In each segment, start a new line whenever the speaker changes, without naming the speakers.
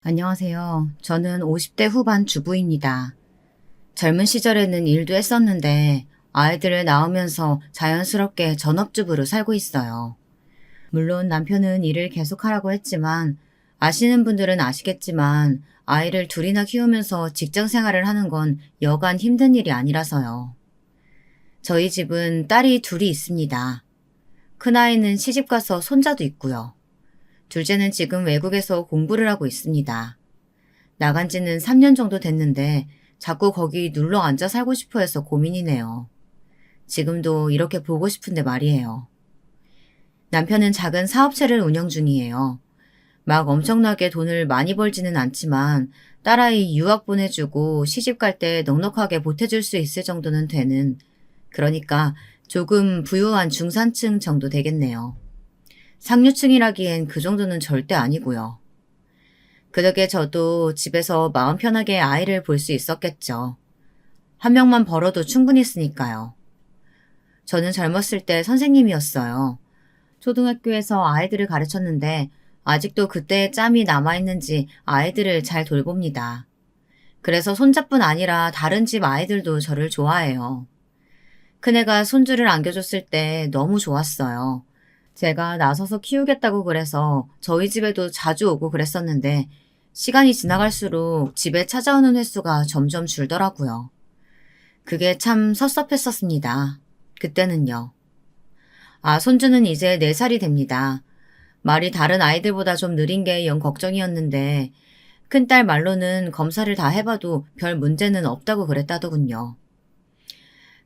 안녕하세요. 저는 50대 후반 주부입니다. 젊은 시절에는 일도 했었는데 아이들을 낳으면서 자연스럽게 전업주부로 살고 있어요. 물론 남편은 일을 계속하라고 했지만 아시는 분들은 아시겠지만 아이를 둘이나 키우면서 직장 생활을 하는 건 여간 힘든 일이 아니라서요. 저희 집은 딸이 둘이 있습니다. 큰아이는 시집가서 손자도 있고요. 둘째는 지금 외국에서 공부를 하고 있습니다. 나간 지는 3년 정도 됐는데 자꾸 거기 눌러 앉아 살고 싶어 해서 고민이네요. 지금도 이렇게 보고 싶은데 말이에요. 남편은 작은 사업체를 운영 중이에요. 막 엄청나게 돈을 많이 벌지는 않지만 딸아이 유학 보내주고 시집 갈 때 넉넉하게 보태줄 수 있을 정도는 되는, 그러니까 조금 부유한 중산층 정도 되겠네요. 상류층이라기엔 그 정도는 절대 아니고요. 그 덕에 저도 집에서 마음 편하게 아이를 볼 수 있었겠죠. 한 명만 벌어도 충분했으니까요. 저는 젊었을 때 선생님이었어요. 초등학교에서 아이들을 가르쳤는데 아직도 그때의 짬이 남아있는지 아이들을 잘 돌봅니다. 그래서 손자뿐 아니라 다른 집 아이들도 저를 좋아해요. 큰애가 손주를 안겨줬을 때 너무 좋았어요. 제가 나서서 키우겠다고 그래서 저희 집에도 자주 오고 그랬었는데 시간이 지나갈수록 집에 찾아오는 횟수가 점점 줄더라고요. 그게 참 섭섭했었습니다. 그때는요. 손주는 이제 4살이 됩니다. 말이 다른 아이들보다 좀 느린 게 영 걱정이었는데 큰딸 말로는 검사를 다 해봐도 별 문제는 없다고 그랬다더군요.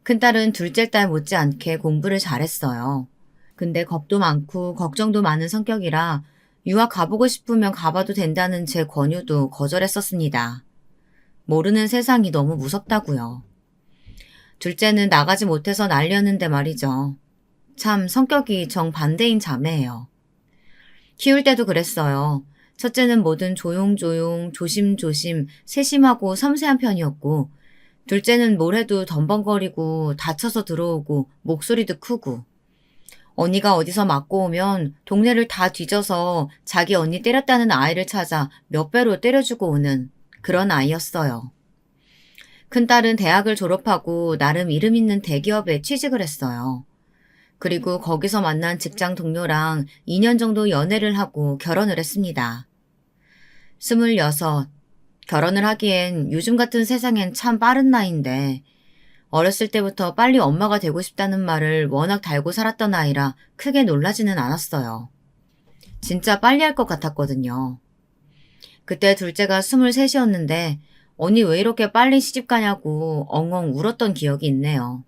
큰딸은 둘째 딸 못지않게 공부를 잘했어요. 근데 겁도 많고 걱정도 많은 성격이라 유학 가보고 싶으면 가봐도 된다는 제 권유도 거절했었습니다. 모르는 세상이 너무 무섭다고요. 둘째는 나가지 못해서 난리였는데 말이죠. 참 성격이 정반대인 자매예요. 키울 때도 그랬어요. 첫째는 뭐든 조용조용, 조심조심, 세심하고 섬세한 편이었고, 둘째는 뭘 해도 덤벙거리고 다쳐서 들어오고 목소리도 크고, 언니가 어디서 맞고 오면 동네를 다 뒤져서 자기 언니 때렸다는 아이를 찾아 몇 배로 때려주고 오는 그런 아이였어요. 큰딸은 대학을 졸업하고 나름 이름 있는 대기업에 취직을 했어요. 그리고 거기서 만난 직장 동료랑 2년 정도 연애를 하고 결혼을 했습니다. 26, 결혼을 하기엔 요즘 같은 세상엔 참 빠른 나이인데 어렸을 때부터 빨리 엄마가 되고 싶다는 말을 워낙 달고 살았던 아이라 크게 놀라지는 않았어요. 진짜 빨리 할 것 같았거든요. 그때 둘째가 23이었는데 언니 왜 이렇게 빨리 시집 가냐고 엉엉 울었던 기억이 있네요.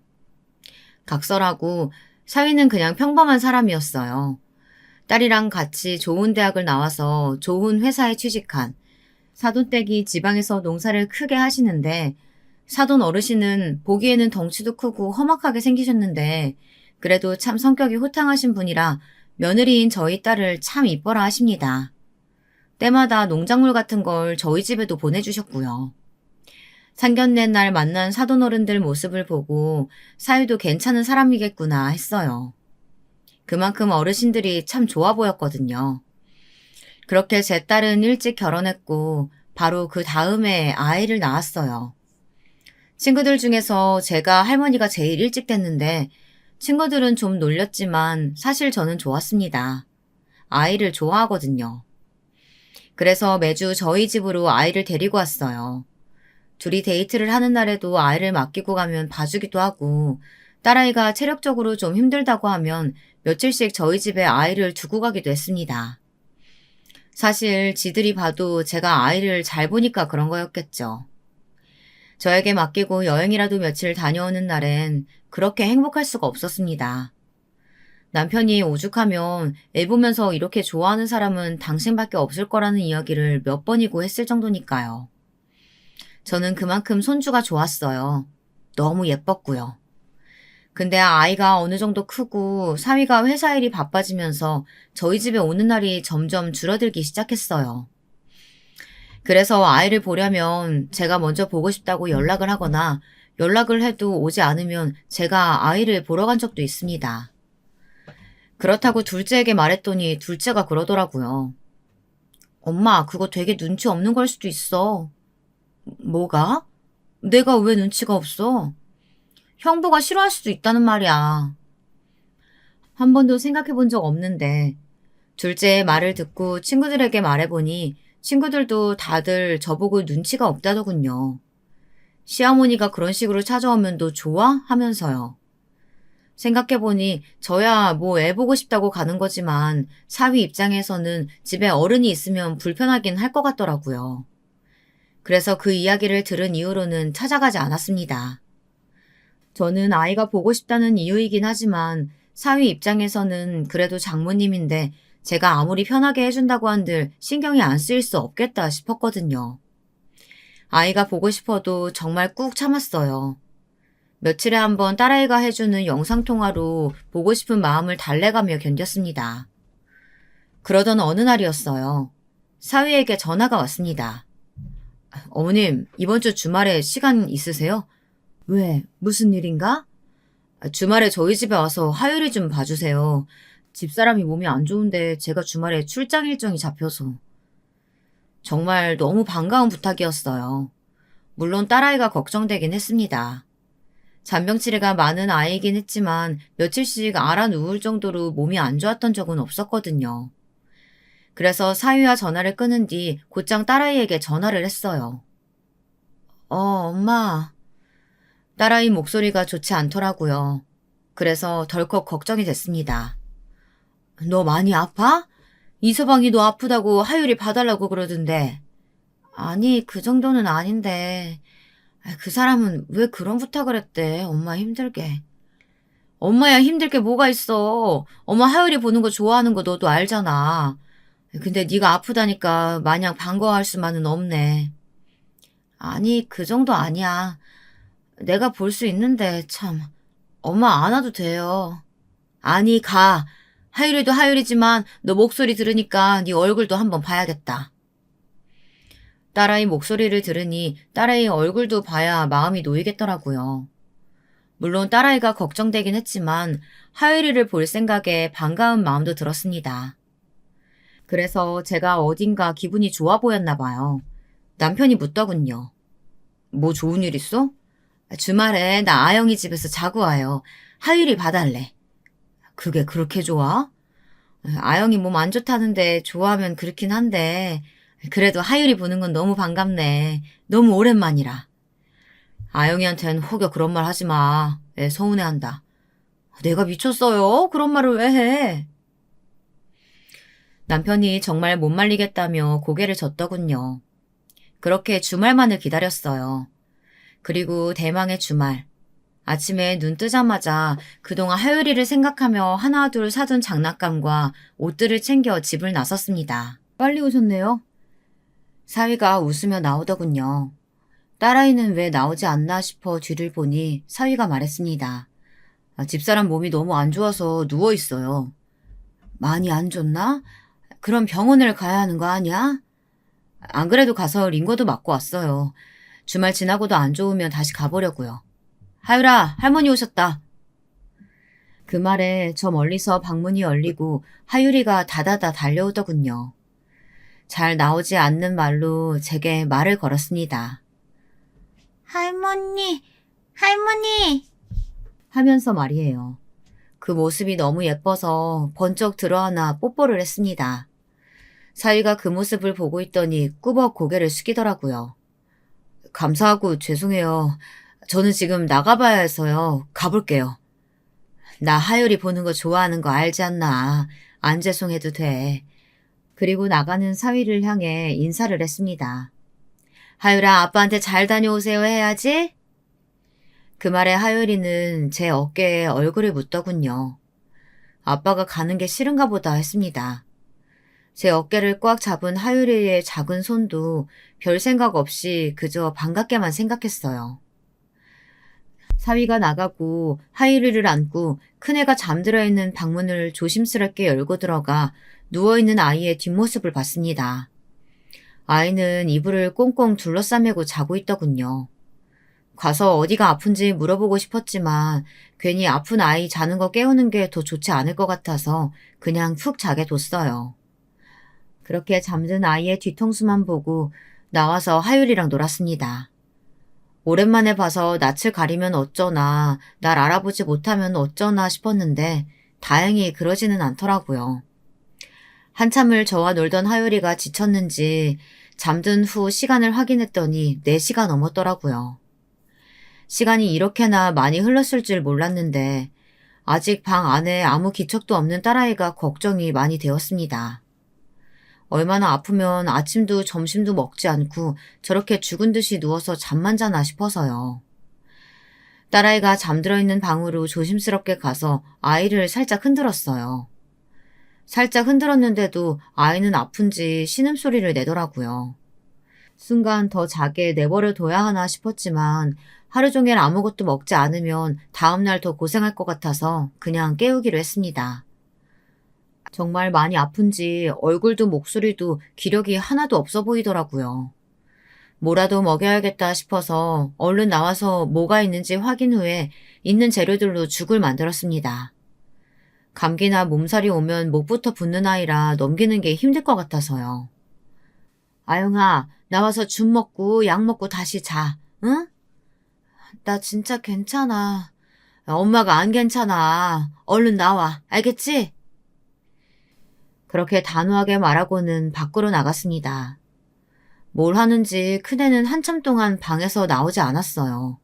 각설하고 사위는 그냥 평범한 사람이었어요. 딸이랑 같이 좋은 대학을 나와서 좋은 회사에 취직한 사돈댁이 지방에서 농사를 크게 하시는데 사돈 어르신은 보기에는 덩치도 크고 험악하게 생기셨는데 그래도 참 성격이 호탕하신 분이라 며느리인 저희 딸을 참 이뻐라 하십니다. 때마다 농작물 같은 걸 저희 집에도 보내주셨고요. 상견례 날 만난 사돈어른들 모습을 보고 사위도 괜찮은 사람이겠구나 했어요. 그만큼 어르신들이 참 좋아 보였거든요. 그렇게 제 딸은 일찍 결혼했고 바로 그 다음에 아이를 낳았어요. 친구들 중에서 제가 할머니가 제일 일찍 됐는데 친구들은 좀 놀렸지만 사실 저는 좋았습니다. 아이를 좋아하거든요. 그래서 매주 저희 집으로 아이를 데리고 왔어요. 둘이 데이트를 하는 날에도 아이를 맡기고 가면 봐주기도 하고 딸아이가 체력적으로 좀 힘들다고 하면 며칠씩 저희 집에 아이를 두고 가기도 했습니다. 사실 지들이 봐도 제가 아이를 잘 보니까 그런 거였겠죠. 저에게 맡기고 여행이라도 며칠 다녀오는 날엔 그렇게 행복할 수가 없었습니다. 남편이 오죽하면 애 보면서 이렇게 좋아하는 사람은 당신밖에 없을 거라는 이야기를 몇 번이고 했을 정도니까요. 저는 그만큼 손주가 좋았어요. 너무 예뻤고요. 근데 아이가 어느 정도 크고 사위가 회사 일이 바빠지면서 저희 집에 오는 날이 점점 줄어들기 시작했어요. 그래서 아이를 보려면 제가 먼저 보고 싶다고 연락을 하거나 연락을 해도 오지 않으면 제가 아이를 보러 간 적도 있습니다. 그렇다고 둘째에게 말했더니 둘째가 그러더라고요. 엄마, 그거 되게 눈치 없는 걸 수도 있어. 뭐가? 내가 왜 눈치가 없어? 형부가 싫어할 수도 있다는 말이야. 한 번도 생각해 본 적 없는데 둘째의 말을 듣고 친구들에게 말해보니 친구들도 다들 저보고 눈치가 없다더군요. 시어머니가 그런 식으로 찾아오면 너 좋아? 하면서요. 생각해보니 저야 뭐 애 보고 싶다고 가는 거지만 사위 입장에서는 집에 어른이 있으면 불편하긴 할 것 같더라고요. 그래서 그 이야기를 들은 이후로는 찾아가지 않았습니다. 저는 아이가 보고 싶다는 이유이긴 하지만 사위 입장에서는 그래도 장모님인데 제가 아무리 편하게 해준다고 한들 신경이 안 쓰일 수 없겠다 싶었거든요. 아이가 보고 싶어도 정말 꾹 참았어요. 며칠에 한 번 딸아이가 해주는 영상통화로 보고 싶은 마음을 달래가며 견뎠습니다. 그러던 어느 날이었어요. 사위에게 전화가 왔습니다. 어머님, 이번 주 주말에 시간 있으세요? 왜? 무슨 일인가? 주말에 저희 집에 와서 하율이 좀 봐주세요. 집사람이 몸이 안 좋은데 제가 주말에 출장 일정이 잡혀서. 정말 너무 반가운 부탁이었어요. 물론 딸아이가 걱정되긴 했습니다. 잔병치레가 많은 아이이긴 했지만 며칠씩 앓아 누울 정도로 몸이 안 좋았던 적은 없었거든요. 그래서 사위와 전화를 끊은 뒤 곧장 딸아이에게 전화를 했어요. 엄마. 딸아이 목소리가 좋지 않더라고요. 그래서 덜컥 걱정이 됐습니다. 너 많이 아파? 이서방이 너 아프다고 하율이 봐달라고 그러던데. 아니, 그 정도는 아닌데. 그 사람은 왜 그런 부탁을 했대, 엄마 힘들게. 엄마야 힘들 게 뭐가 있어. 엄마 하율이 보는 거 좋아하는 거 너도 알잖아. 근데 네가 아프다니까 마냥 반가워할 수만은 없네. 아니, 그 정도 아니야. 내가 볼 수 있는데 참. 엄마 안 와도 돼요. 아니, 가. 하율이도 하율이지만 너 목소리 들으니까 네 얼굴도 한번 봐야겠다. 딸아이 목소리를 들으니 딸아이 얼굴도 봐야 마음이 놓이겠더라고요. 물론 딸아이가 걱정되긴 했지만 하율이를 볼 생각에 반가운 마음도 들었습니다. 그래서 제가 어딘가 기분이 좋아 보였나 봐요. 남편이 묻더군요. 뭐 좋은 일 있어? 주말에 나 아영이 집에서 자고 와요. 하율이 봐달래. 그게 그렇게 좋아? 아영이 몸 안 좋다는데 좋아하면 그렇긴 한데 그래도 하율이 보는 건 너무 반갑네. 너무 오랜만이라. 아영이한텐 혹여 그런 말 하지 마. 애 서운해한다. 내가 미쳤어요? 그런 말을 왜 해? 남편이 정말 못 말리겠다며 고개를 젓더군요. 그렇게 주말만을 기다렸어요. 그리고 대망의 주말. 아침에 눈 뜨자마자 그동안 하율이를 생각하며 하나둘 사둔 장난감과 옷들을 챙겨 집을 나섰습니다. 빨리 오셨네요. 사위가 웃으며 나오더군요. 딸아이는 왜 나오지 않나 싶어 뒤를 보니 사위가 말했습니다. 집사람 몸이 너무 안 좋아서 누워있어요. 많이 안 좋나? 그럼 병원을 가야 하는 거 아니야? 안 그래도 가서 링거도 맞고 왔어요. 주말 지나고도 안 좋으면 다시 가보려고요. 하율아, 할머니 오셨다. 그 말에 저 멀리서 방문이 열리고 하율이가 다다다 달려오더군요. 잘 나오지 않는 말로 제게 말을 걸었습니다. 할머니, 할머니! 하면서 말이에요. 그 모습이 너무 예뻐서 번쩍 들어하나 뽀뽀를 했습니다. 사위가 그 모습을 보고 있더니 꾸벅 고개를 숙이더라고요. 감사하고 죄송해요. 저는 지금 나가봐야 해서요. 가볼게요. 나 하율이 보는 거 좋아하는 거 알지 않나. 안 죄송해도 돼. 그리고 나가는 사위를 향해 인사를 했습니다. 하율아, 아빠한테 잘 다녀오세요 해야지. 그 말에 하율이는 제 어깨에 얼굴을 묻더군요. 아빠가 가는 게 싫은가 보다 했습니다. 제 어깨를 꽉 잡은 하율이의 작은 손도 별 생각 없이 그저 반갑게만 생각했어요. 사위가 나가고 하율이를 안고 큰애가 잠들어 있는 방문을 조심스럽게 열고 들어가 누워있는 아이의 뒷모습을 봤습니다. 아이는 이불을 꽁꽁 둘러싸매고 자고 있더군요. 가서 어디가 아픈지 물어보고 싶었지만 괜히 아픈 아이 자는 거 깨우는 게 더 좋지 않을 것 같아서 그냥 푹 자게 뒀어요. 그렇게 잠든 아이의 뒤통수만 보고 나와서 하율이랑 놀았습니다. 오랜만에 봐서 낯을 가리면 어쩌나, 날 알아보지 못하면 어쩌나 싶었는데 다행히 그러지는 않더라고요. 한참을 저와 놀던 하율이가 지쳤는지 잠든 후 시간을 확인했더니 4시가 넘었더라고요. 시간이 이렇게나 많이 흘렀을 줄 몰랐는데 아직 방 안에 아무 기척도 없는 딸아이가 걱정이 많이 되었습니다. 얼마나 아프면 아침도 점심도 먹지 않고 저렇게 죽은 듯이 누워서 잠만 자나 싶어서요. 딸아이가 잠들어 있는 방으로 조심스럽게 가서 아이를 살짝 흔들었어요. 살짝 흔들었는데도 아이는 아픈지 신음소리를 내더라고요. 순간 더 자게 내버려 둬야 하나 싶었지만 하루 종일 아무것도 먹지 않으면 다음날 더 고생할 것 같아서 그냥 깨우기로 했습니다. 정말 많이 아픈지 얼굴도 목소리도 기력이 하나도 없어 보이더라고요. 뭐라도 먹여야겠다 싶어서 얼른 나와서 뭐가 있는지 확인 후에 있는 재료들로 죽을 만들었습니다. 감기나 몸살이 오면 목부터 붓는 아이라 넘기는 게 힘들 것 같아서요. 아영아, 나와서 죽 먹고 약 먹고 다시 자, 응? 나 진짜 괜찮아. 엄마가 안 괜찮아. 얼른 나와, 알겠지? 그렇게 단호하게 말하고는 밖으로 나갔습니다. 뭘 하는지 큰애는 한참 동안 방에서 나오지 않았어요.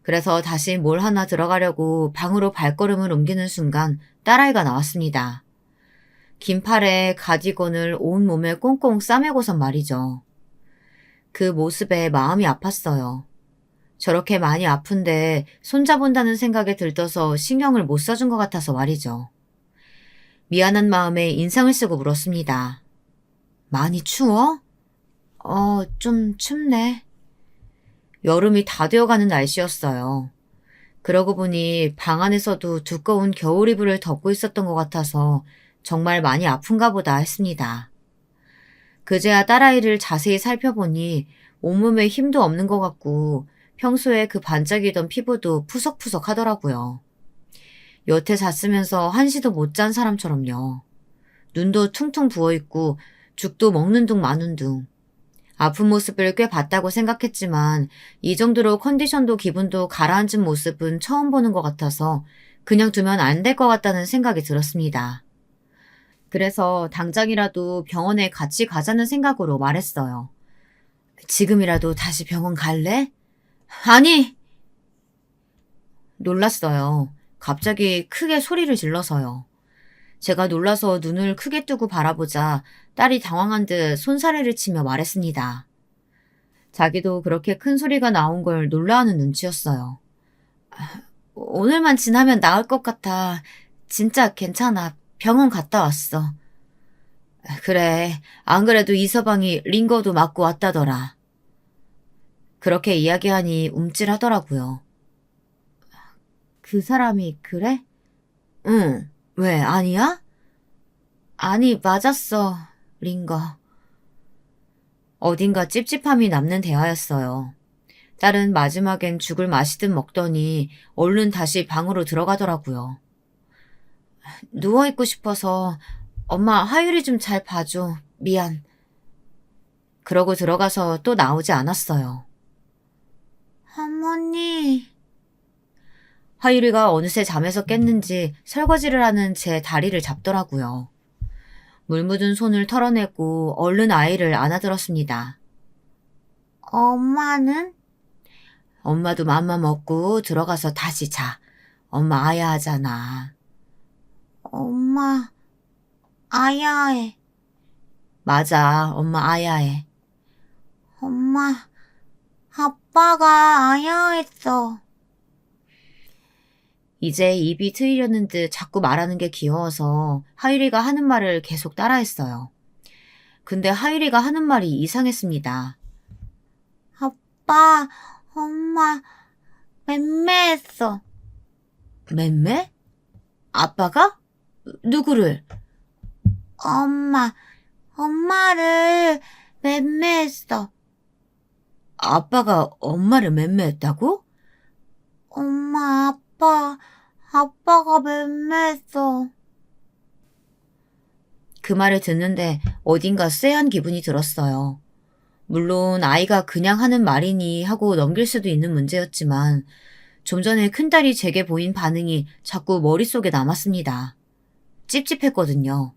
그래서 다시 뭘 하나 들어가려고 방으로 발걸음을 옮기는 순간 딸아이가 나왔습니다. 긴 팔에 가디건을 온 몸에 꽁꽁 싸매고선 말이죠. 그 모습에 마음이 아팠어요. 저렇게 많이 아픈데 손자본다는 생각에 들떠서 신경을 못 써준 것 같아서 말이죠. 미안한 마음에 인상을 쓰고 물었습니다. 많이 추워? 좀 춥네. 여름이 다 되어가는 날씨였어요. 그러고 보니 방 안에서도 두꺼운 겨울 이불을 덮고 있었던 것 같아서 정말 많이 아픈가 보다 했습니다. 그제야 딸아이를 자세히 살펴보니 온몸에 힘도 없는 것 같고 평소에 그 반짝이던 피부도 푸석푸석 하더라고요. 여태 잤으면서 한시도 못 잔 사람처럼요. 눈도 퉁퉁 부어있고 죽도 먹는 둥 마는 둥. 아픈 모습을 꽤 봤다고 생각했지만 이 정도로 컨디션도 기분도 가라앉은 모습은 처음 보는 것 같아서 그냥 두면 안 될 것 같다는 생각이 들었습니다. 그래서 당장이라도 병원에 같이 가자는 생각으로 말했어요. 지금이라도 다시 병원 갈래? 아니! 놀랐어요. 갑자기 크게 소리를 질러서요. 제가 놀라서 눈을 크게 뜨고 바라보자 딸이 당황한 듯 손사래를 치며 말했습니다. 자기도 그렇게 큰 소리가 나온 걸 놀라하는 눈치였어요. 오늘만 지나면 나을 것 같아. 진짜 괜찮아. 병원 갔다 왔어. 그래. 안 그래도 이서방이 링거도 맞고 왔다더라. 그렇게 이야기하니 움찔하더라고요. 그 사람이 그래? 응. 왜, 아니야? 아니, 맞았어. 링거. 어딘가 찝찝함이 남는 대화였어요. 딸은 마지막엔 죽을 마시듯 먹더니 얼른 다시 방으로 들어가더라고요. 누워있고 싶어서 엄마 하율이 좀 잘 봐줘. 미안. 그러고 들어가서 또 나오지 않았어요. 어머니. 하율이가 어느새 잠에서 깼는지 설거지를 하는 제 다리를 잡더라고요. 물 묻은 손을 털어내고 얼른 아이를 안아들었습니다. 엄마는? 엄마도 맘마 먹고 들어가서 다시 자. 엄마 아야 하잖아. 엄마 아야해. 맞아, 엄마 아야해. 엄마, 아빠가 아야했어. 이제 입이 트이려는 듯 자꾸 말하는 게 귀여워서 하율이가 하는 말을 계속 따라했어요. 근데 하율이가 하는 말이 이상했습니다. 아빠, 엄마, 맴매했어. 맴매? 아빠가? 누구를? 엄마를 맴매했어. 아빠가 엄마를 맴매했다고? 아빠가 맴매했어. 그 말을 듣는데 어딘가 쎄한 기분이 들었어요. 물론 아이가 그냥 하는 말이니 하고 넘길 수도 있는 문제였지만 좀 전에 큰딸이 제게 보인 반응이 자꾸 머릿속에 남았습니다. 찝찝했거든요.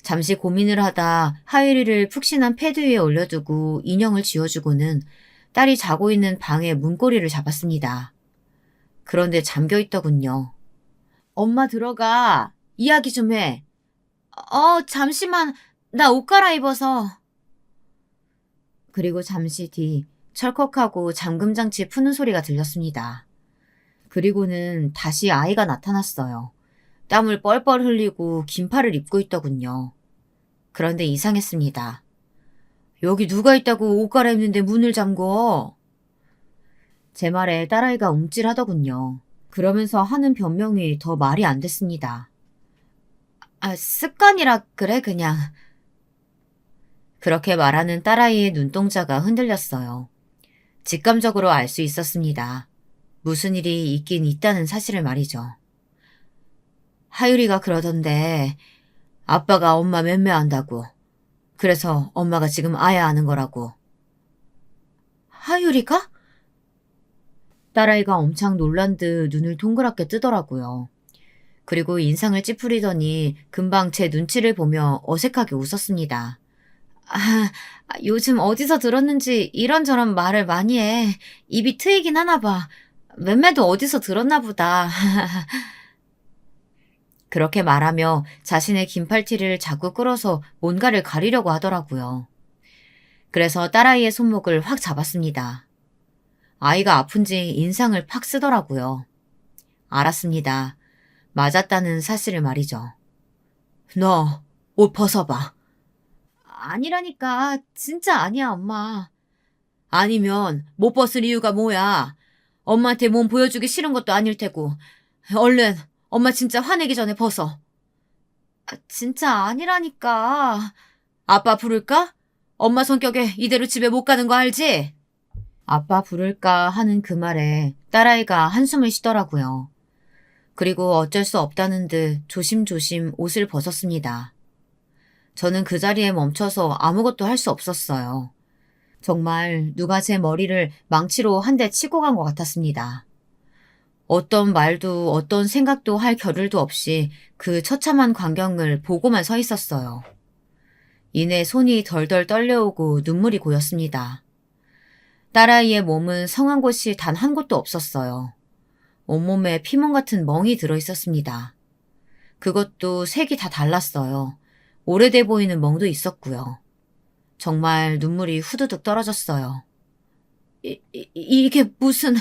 잠시 고민을 하다 하유리를 푹신한 패드 위에 올려두고 인형을 지워주고는 딸이 자고 있는 방의 문고리를 잡았습니다. 그런데 잠겨 있더군요. 엄마 들어가. 이야기 좀 해. 잠시만. 나 옷 갈아입어서. 그리고 잠시 뒤 철컥하고 잠금장치 푸는 소리가 들렸습니다. 그리고는 다시 아이가 나타났어요. 땀을 뻘뻘 흘리고 긴팔을 입고 있더군요. 그런데 이상했습니다. 여기 누가 있다고 옷 갈아입는데 문을 잠궈? 제 말에 딸아이가 움찔하더군요. 그러면서 하는 변명이 더 말이 안 됐습니다. 습관이라 그래 그냥. 그렇게 말하는 딸아이의 눈동자가 흔들렸어요. 직감적으로 알 수 있었습니다. 무슨 일이 있긴 있다는 사실을 말이죠. 하유리가 그러던데 아빠가 엄마 맴매한다고. 그래서 엄마가 지금 아야 하는 거라고. 하유리가? 딸아이가 엄청 놀란 듯 눈을 동그랗게 뜨더라고요. 그리고 인상을 찌푸리더니 금방 제 눈치를 보며 어색하게 웃었습니다. 요즘 어디서 들었는지 이런저런 말을 많이 해. 입이 트이긴 하나 봐. 맴매도 어디서 들었나 보다. 그렇게 말하며 자신의 긴팔티를 자꾸 끌어서 뭔가를 가리려고 하더라고요. 그래서 딸아이의 손목을 확 잡았습니다. 아이가 아픈지 인상을 팍 쓰더라고요. 알았습니다. 맞았다는 사실을 말이죠. 너 옷 벗어봐. 아니라니까. 진짜 아니야, 엄마. 아니면 못 벗을 이유가 뭐야? 엄마한테 몸 보여주기 싫은 것도 아닐 테고. 얼른 엄마 진짜 화내기 전에 벗어. 진짜 아니라니까. 아빠 부를까? 엄마 성격에 이대로 집에 못 가는 거 알지? 아빠 부를까 하는 그 말에 딸아이가 한숨을 쉬더라고요. 그리고 어쩔 수 없다는 듯 조심조심 옷을 벗었습니다. 저는 그 자리에 멈춰서 아무것도 할 수 없었어요. 정말 누가 제 머리를 망치로 한 대 치고 간 것 같았습니다. 어떤 말도 어떤 생각도 할 겨를도 없이 그 처참한 광경을 보고만 서 있었어요. 이내 손이 덜덜 떨려오고 눈물이 고였습니다. 딸아이의 몸은 성한 곳이 단 한 곳도 없었어요. 온몸에 피멍 같은 멍이 들어있었습니다. 그것도 색이 다 달랐어요. 오래돼 보이는 멍도 있었고요. 정말 눈물이 후두둑 떨어졌어요. 이게 무슨...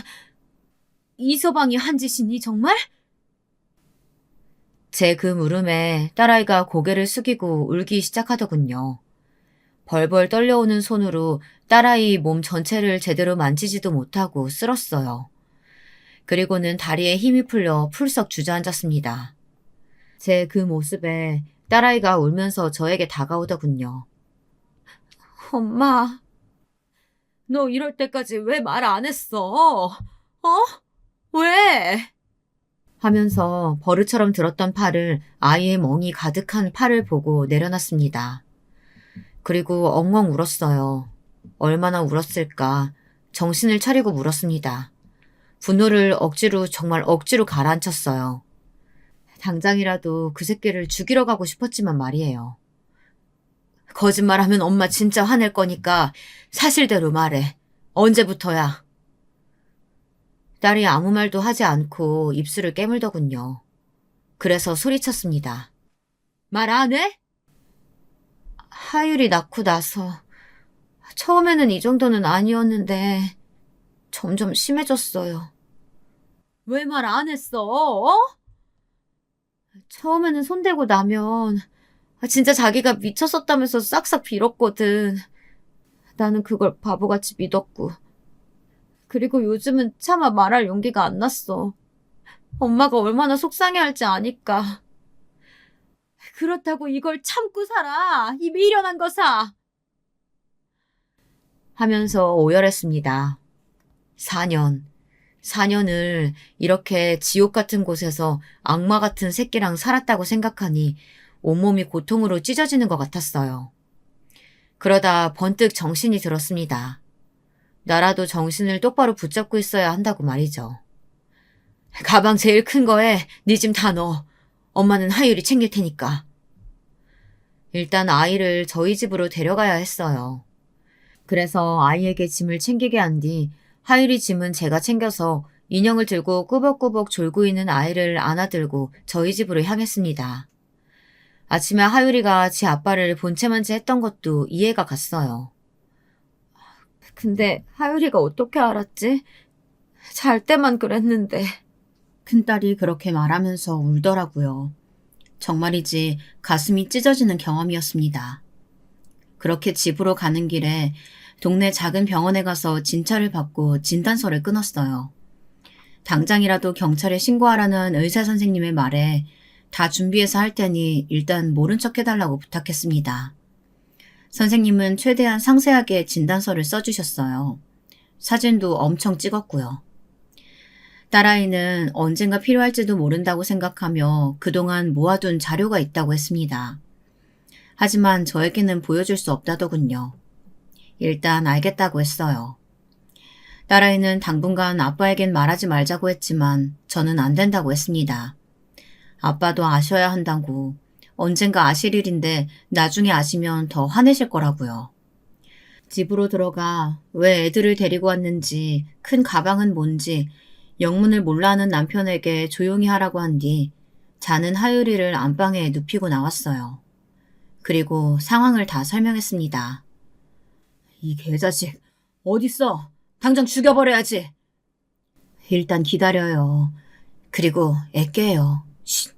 이서방이 한 짓이니 정말? 제 그 물음에 딸아이가 고개를 숙이고 울기 시작하더군요. 벌벌 떨려오는 손으로 딸아이 몸 전체를 제대로 만지지도 못하고 쓸었어요. 그리고는 다리에 힘이 풀려 풀썩 주저앉았습니다. 제 그 모습에 딸아이가 울면서 저에게 다가오더군요. 엄마, 너 이럴 때까지 왜 말 안 했어? 왜? 하면서 버릇처럼 들었던 팔을 아이의 멍이 가득한 팔을 보고 내려놨습니다. 그리고 엉엉 울었어요. 얼마나 울었을까. 정신을 차리고 물었습니다. 분노를 억지로 정말 억지로 가라앉혔어요. 당장이라도 그 새끼를 죽이러 가고 싶었지만 말이에요. 거짓말하면 엄마 진짜 화낼 거니까 사실대로 말해. 언제부터야? 딸이 아무 말도 하지 않고 입술을 깨물더군요. 그래서 소리쳤습니다. 말 안 해? 하율이 낳고 나서 처음에는 이 정도는 아니었는데 점점 심해졌어요. 왜 말 안 했어? 처음에는 손대고 나면 진짜 자기가 미쳤었다면서 싹싹 빌었거든. 나는 그걸 바보같이 믿었고. 그리고 요즘은 차마 말할 용기가 안 났어. 엄마가 얼마나 속상해할지 아니까. 그렇다고 이걸 참고 살아. 이 미련한 거사. 하면서 오열했습니다. 4년. 4년을 이렇게 지옥 같은 곳에서 악마 같은 새끼랑 살았다고 생각하니 온몸이 고통으로 찢어지는 것 같았어요. 그러다 번뜩 정신이 들었습니다. 나라도 정신을 똑바로 붙잡고 있어야 한다고 말이죠. 가방 제일 큰 거에 네 짐 다 넣어. 엄마는 하율이 챙길 테니까. 일단 아이를 저희 집으로 데려가야 했어요. 그래서 아이에게 짐을 챙기게 한 뒤 하율이 짐은 제가 챙겨서 인형을 들고 꾸벅꾸벅 졸고 있는 아이를 안아들고 저희 집으로 향했습니다. 아침에 하율이가 지 아빠를 본체만지 했던 것도 이해가 갔어요. 근데 하율이가 어떻게 알았지? 잘 때만 그랬는데. 큰딸이 그렇게 말하면서 울더라고요. 정말이지 가슴이 찢어지는 경험이었습니다. 그렇게 집으로 가는 길에 동네 작은 병원에 가서 진찰을 받고 진단서를 끊었어요. 당장이라도 경찰에 신고하라는 의사 선생님의 말에 다 준비해서 할 테니 일단 모른 척 해달라고 부탁했습니다. 선생님은 최대한 상세하게 진단서를 써주셨어요. 사진도 엄청 찍었고요. 딸아이는 언젠가 필요할지도 모른다고 생각하며 그동안 모아둔 자료가 있다고 했습니다. 하지만 저에게는 보여줄 수 없다더군요. 일단 알겠다고 했어요. 딸아이는 당분간 아빠에겐 말하지 말자고 했지만 저는 안 된다고 했습니다. 아빠도 아셔야 한다고. 언젠가 아실 일인데 나중에 아시면 더 화내실 거라고요. 집으로 들어가 왜 애들을 데리고 왔는지, 큰 가방은 뭔지, 영문을 몰라 하는 남편에게 조용히 하라고 한 뒤 자는 하율이를 안방에 눕히고 나왔어요. 그리고 상황을 다 설명했습니다. 이 개자식 어딨어? 당장 죽여버려야지. 일단 기다려요. 그리고 애깨요. 쉿.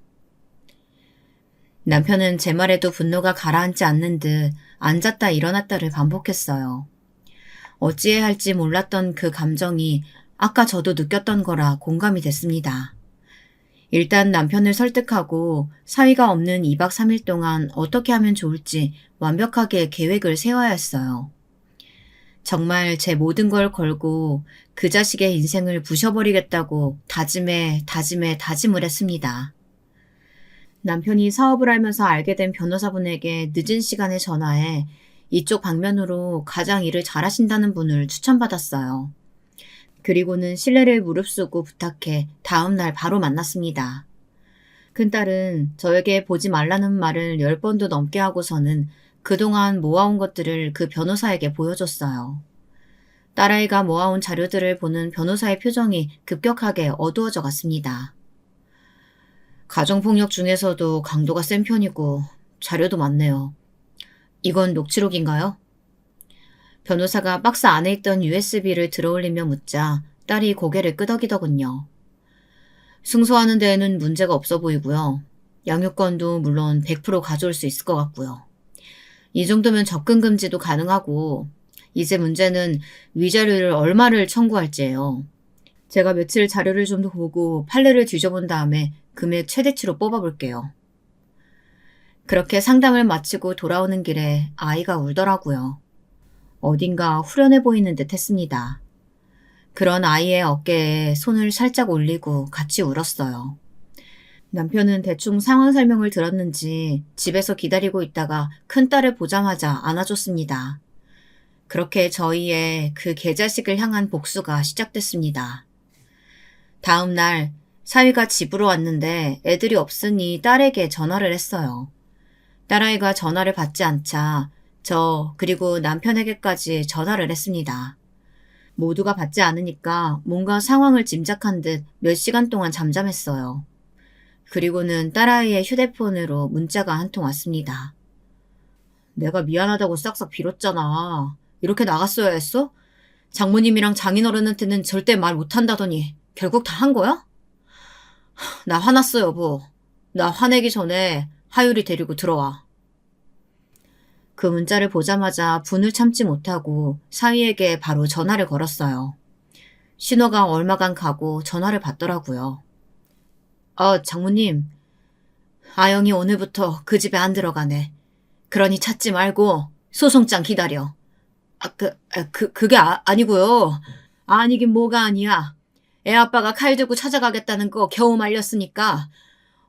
남편은 제 말에도 분노가 가라앉지 않는 듯 앉았다 일어났다를 반복했어요. 어찌해야 할지 몰랐던 그 감정이 아까 저도 느꼈던 거라 공감이 됐습니다. 일단 남편을 설득하고 사위가 없는 2박 3일 동안 어떻게 하면 좋을지 완벽하게 계획을 세워야 했어요. 정말 제 모든 걸 걸고 그 자식의 인생을 부셔버리겠다고 다짐을 했습니다. 남편이 사업을 하면서 알게 된 변호사분에게 늦은 시간에 전화해 이쪽 방면으로 가장 일을 잘하신다는 분을 추천받았어요. 그리고는 신뢰를 무릅쓰고 부탁해 다음 날 바로 만났습니다. 큰딸은 저에게 보지 말라는 말을 10번도 넘게 하고서는 그동안 모아온 것들을 그 변호사에게 보여줬어요. 딸아이가 모아온 자료들을 보는 변호사의 표정이 급격하게 어두워져 갔습니다. 가정폭력 중에서도 강도가 센 편이고 자료도 많네요. 이건 녹취록인가요? 변호사가 박스 안에 있던 USB를 들어올리며 묻자 딸이 고개를 끄덕이더군요. 승소하는 데에는 문제가 없어 보이고요. 양육권도 물론 100% 가져올 수 있을 것 같고요. 이 정도면 접근 금지도 가능하고 이제 문제는 위자료를 얼마를 청구할지예요. 제가 며칠 자료를 좀 더 보고 판례를 뒤져본 다음에 금액 최대치로 뽑아볼게요. 그렇게 상담을 마치고 돌아오는 길에 아이가 울더라고요. 어딘가 후련해 보이는 듯 했습니다. 그런 아이의 어깨에 손을 살짝 올리고 같이 울었어요. 남편은 대충 상황 설명을 들었는지 집에서 기다리고 있다가 큰딸을 보자마자 안아줬습니다. 그렇게 저희의 그 개자식을 향한 복수가 시작됐습니다. 다음 날 사위가 집으로 왔는데 애들이 없으니 딸에게 전화를 했어요. 딸아이가 전화를 받지 않자 저 그리고 남편에게까지 전화를 했습니다. 모두가 받지 않으니까 뭔가 상황을 짐작한 듯 몇 시간 동안 잠잠했어요. 그리고는 딸아이의 휴대폰으로 문자가 한 통 왔습니다. 내가 미안하다고 싹싹 빌었잖아. 이렇게 나갔어야 했어? 장모님이랑 장인어른한테는 절대 말 못한다더니 결국 다 한 거야? 나 화났어 여보. 나 화내기 전에 하율이 데리고 들어와. 그 문자를 보자마자 분을 참지 못하고 사위에게 바로 전화를 걸었어요. 신호가 얼마간 가고 전화를 받더라고요. 장모님. 아영이 오늘부터 그 집에 안 들어가네. 그러니 찾지 말고 소송장 기다려. 그게 아니고요. 아니긴 뭐가 아니야. 애 아빠가 칼 들고 찾아가겠다는 거 겨우 말렸으니까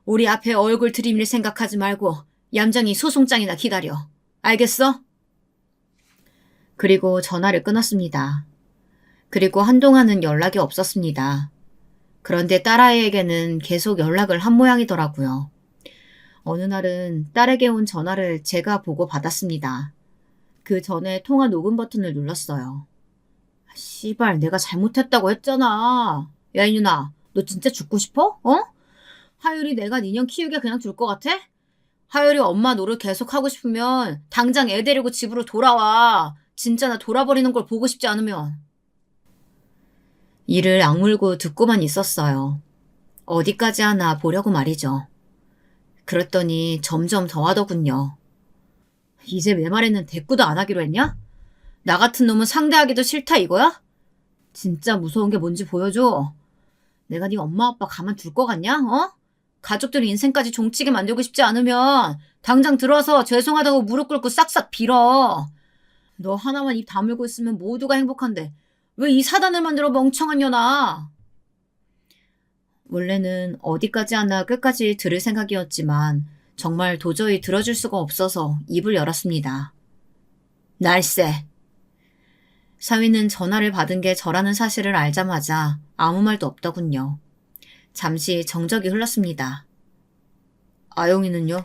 우리 앞에 얼굴 들이밀 생각하지 말고 얌전히 소송장이나 기다려. 알겠어? 그리고 전화를 끊었습니다. 그리고 한동안은 연락이 없었습니다. 그런데 딸아이에게는 계속 연락을 한 모양이더라고요. 어느 날은 딸에게 온 전화를 제가 보고 받았습니다. 그 전에 통화 녹음 버튼을 눌렀어요. 씨발, 내가 잘못했다고 했잖아. 야, 이누나, 너 진짜 죽고 싶어? 어? 하율이 내가 니년 키우게 그냥 둘 것 같아? 하율이 엄마 노릇 계속 하고 싶으면 당장 애 데리고 집으로 돌아와. 진짜 나 돌아버리는 걸 보고 싶지 않으면. 이를 악물고 듣고만 있었어요. 어디까지 하나 보려고 말이죠. 그랬더니 점점 더하더군요. 이제 내 말에는 대꾸도 안 하기로 했냐? 나 같은 놈은 상대하기도 싫다 이거야? 진짜 무서운 게 뭔지 보여줘. 내가 네 엄마 아빠 가만둘 것 같냐? 어? 가족들 인생까지 종치게 만들고 싶지 않으면 당장 들어와서 죄송하다고 무릎 꿇고 싹싹 빌어. 너 하나만 입 다물고 있으면 모두가 행복한데 왜 이 사단을 만들어 멍청한 년아. 원래는 어디까지 하나 끝까지 들을 생각이었지만 정말 도저히 들어줄 수가 없어서 입을 열었습니다. 날쌔. 사위는 전화를 받은 게 저라는 사실을 알자마자 아무 말도 없더군요. 잠시 정적이 흘렀습니다. 아영이는요?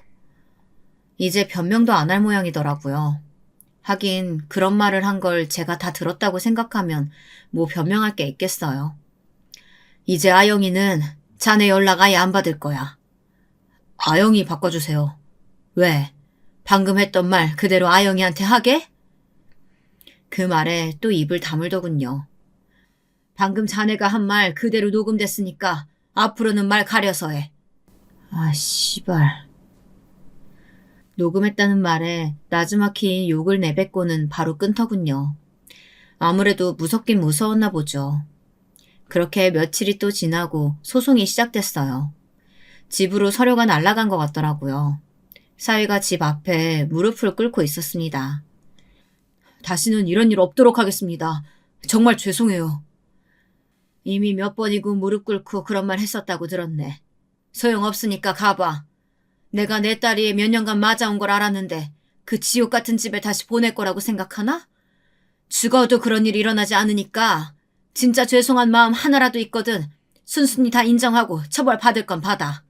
이제 변명도 안 할 모양이더라고요. 하긴 그런 말을 한 걸 제가 다 들었다고 생각하면 뭐 변명할 게 있겠어요. 이제 아영이는 자네 연락 아예 안 받을 거야. 아영이 바꿔주세요. 왜? 방금 했던 말 그대로 아영이한테 하게? 그 말에 또 입을 다물더군요. 방금 자네가 한 말 그대로 녹음됐으니까 앞으로는 말 가려서 해. 아, 씨발. 녹음했다는 말에 나지막히 욕을 내뱉고는 바로 끊더군요. 아무래도 무섭긴 무서웠나 보죠. 그렇게 며칠이 또 지나고 소송이 시작됐어요. 집으로 서류가 날아간 것 같더라고요. 사위가 집 앞에 무릎을 꿇고 있었습니다. 다시는 이런 일 없도록 하겠습니다. 정말 죄송해요. 이미 몇 번이고 무릎 꿇고 그런 말 했었다고 들었네. 소용없으니까 가봐. 내가 내 딸이 몇 년간 맞아온 걸 알았는데 그 지옥 같은 집에 다시 보낼 거라고 생각하나? 죽어도 그런 일이 일어나지 않으니까 진짜 죄송한 마음 하나라도 있거든 순순히 다 인정하고 처벌 받을 건 받아.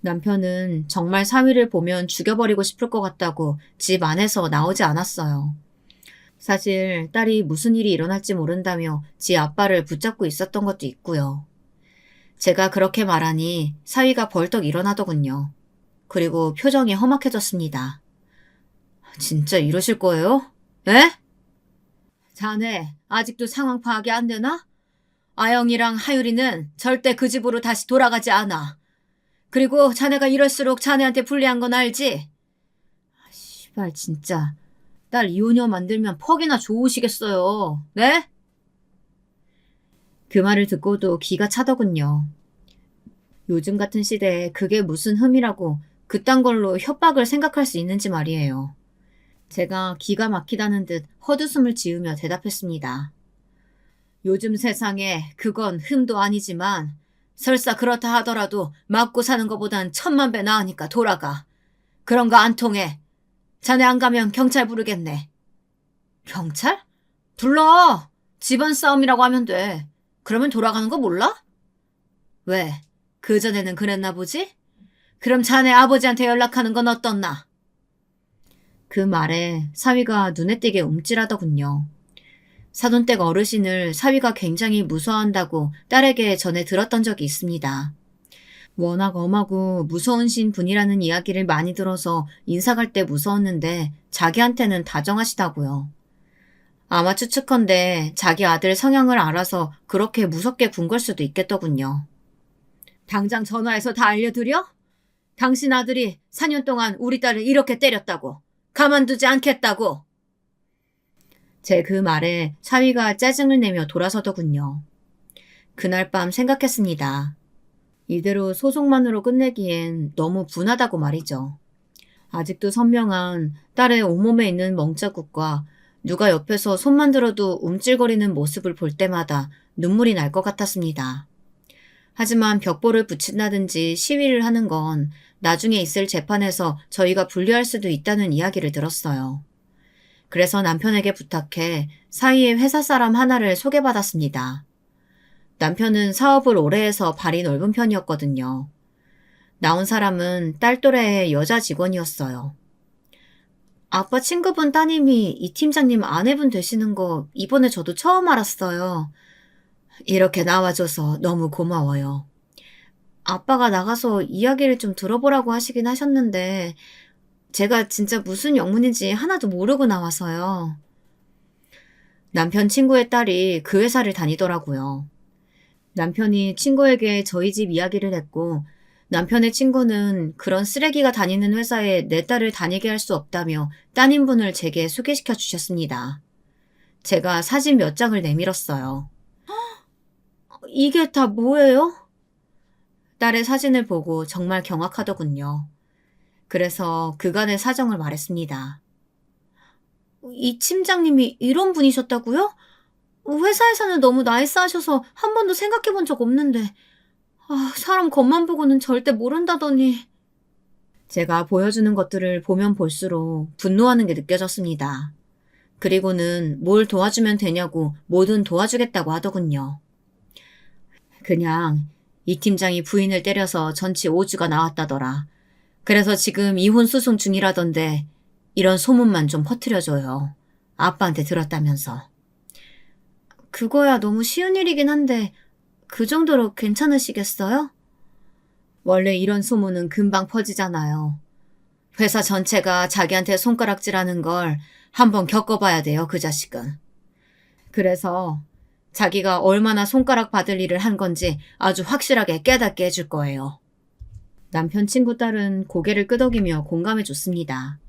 남편은 정말 사위를 보면 죽여버리고 싶을 것 같다고 집 안에서 나오지 않았어요. 사실 딸이 무슨 일이 일어날지 모른다며 지 아빠를 붙잡고 있었던 것도 있고요. 제가 그렇게 말하니 사위가 벌떡 일어나더군요. 그리고 표정이 험악해졌습니다. 진짜 이러실 거예요? 에? 자네 아직도 상황 파악이 안 되나? 아영이랑 하율이는 절대 그 집으로 다시 돌아가지 않아. 그리고 자네가 이럴수록 자네한테 불리한 건 알지? 씨발 진짜 딸 이혼녀 만들면 퍽이나 좋으시겠어요. 네? 그 말을 듣고도 기가 차더군요. 요즘 같은 시대에 그게 무슨 흠이라고 그딴 걸로 협박을 생각할 수 있는지 말이에요. 제가 기가 막히다는 듯 헛웃음을 지으며 대답했습니다. 요즘 세상에 그건 흠도 아니지만 설사 그렇다 하더라도 맞고 사는 것보단 1000만 배 나으니까 돌아가. 그런 거 안 통해. 자네 안 가면 경찰 부르겠네. 경찰? 불러. 집안 싸움이라고 하면 돼. 그러면 돌아가는 거 몰라? 왜? 그전에는 그랬나 보지? 그럼 자네 아버지한테 연락하는 건 어떻나? 그 말에 사위가 눈에 띄게 움찔하더군요. 사돈댁 어르신을 사위가 굉장히 무서워한다고 딸에게 전해 들었던 적이 있습니다. 워낙 엄하고 무서운 신 분이라는 이야기를 많이 들어서 인사 갈 때 무서웠는데 자기한테는 다정하시다고요. 아마 추측컨대 자기 아들 성향을 알아서 그렇게 무섭게 군 걸 수도 있겠더군요. 당장 전화해서 다 알려드려? 당신 아들이 4년 동안 우리 딸을 이렇게 때렸다고. 가만두지 않겠다고. 제 그 말에 사위가 짜증을 내며 돌아서더군요. 그날 밤 생각했습니다. 이대로 소송만으로 끝내기엔 너무 분하다고 말이죠. 아직도 선명한 딸의 온몸에 있는 멍자국과 누가 옆에서 손만 들어도 움찔거리는 모습을 볼 때마다 눈물이 날 것 같았습니다. 하지만 벽보를 붙인다든지 시위를 하는 건 나중에 있을 재판에서 저희가 불리할 수도 있다는 이야기를 들었어요. 그래서 남편에게 부탁해 사이에 회사 사람 하나를 소개받았습니다. 남편은 사업을 오래 해서 발이 넓은 편이었거든요. 나온 사람은 딸 또래의 여자 직원이었어요. 아빠 친구분 따님이 이 팀장님 아내분 되시는 거 이번에 저도 처음 알았어요. 이렇게 나와줘서 너무 고마워요. 아빠가 나가서 이야기를 좀 들어보라고 하시긴 하셨는데 제가 진짜 무슨 영문인지 하나도 모르고 나와서요. 남편 친구의 딸이 그 회사를 다니더라고요. 남편이 친구에게 저희 집 이야기를 했고 남편의 친구는 그런 쓰레기가 다니는 회사에 내 딸을 다니게 할 수 없다며 따님분을 제게 소개시켜 주셨습니다. 제가 사진 몇 장을 내밀었어요. 이게 다 뭐예요? 딸의 사진을 보고 정말 경악하더군요. 그래서 그간의 사정을 말했습니다. 이 팀장님이 이런 분이셨다고요? 회사에서는 너무 나이스하셔서 한 번도 생각해 본 적 없는데 사람 겉만 보고는 절대 모른다더니. 제가 보여주는 것들을 보면 볼수록 분노하는 게 느껴졌습니다. 그리고는 뭘 도와주면 되냐고 뭐든 도와주겠다고 하더군요. 그냥 이 팀장이 부인을 때려서 전치 5주가 나왔다더라. 그래서 지금 이혼 소송 중이라던데 이런 소문만 좀 퍼뜨려줘요. 아빠한테 들었다면서. 그거야 너무 쉬운 일이긴 한데 그 정도로 괜찮으시겠어요? 원래 이런 소문은 금방 퍼지잖아요. 회사 전체가 자기한테 손가락질하는 걸 한번 겪어봐야 돼요, 그 자식은. 그래서 자기가 얼마나 손가락 받을 일을 한 건지 아주 확실하게 깨닫게 해줄 거예요. 남편 친구 딸은 고개를 끄덕이며 공감해 줬습니다.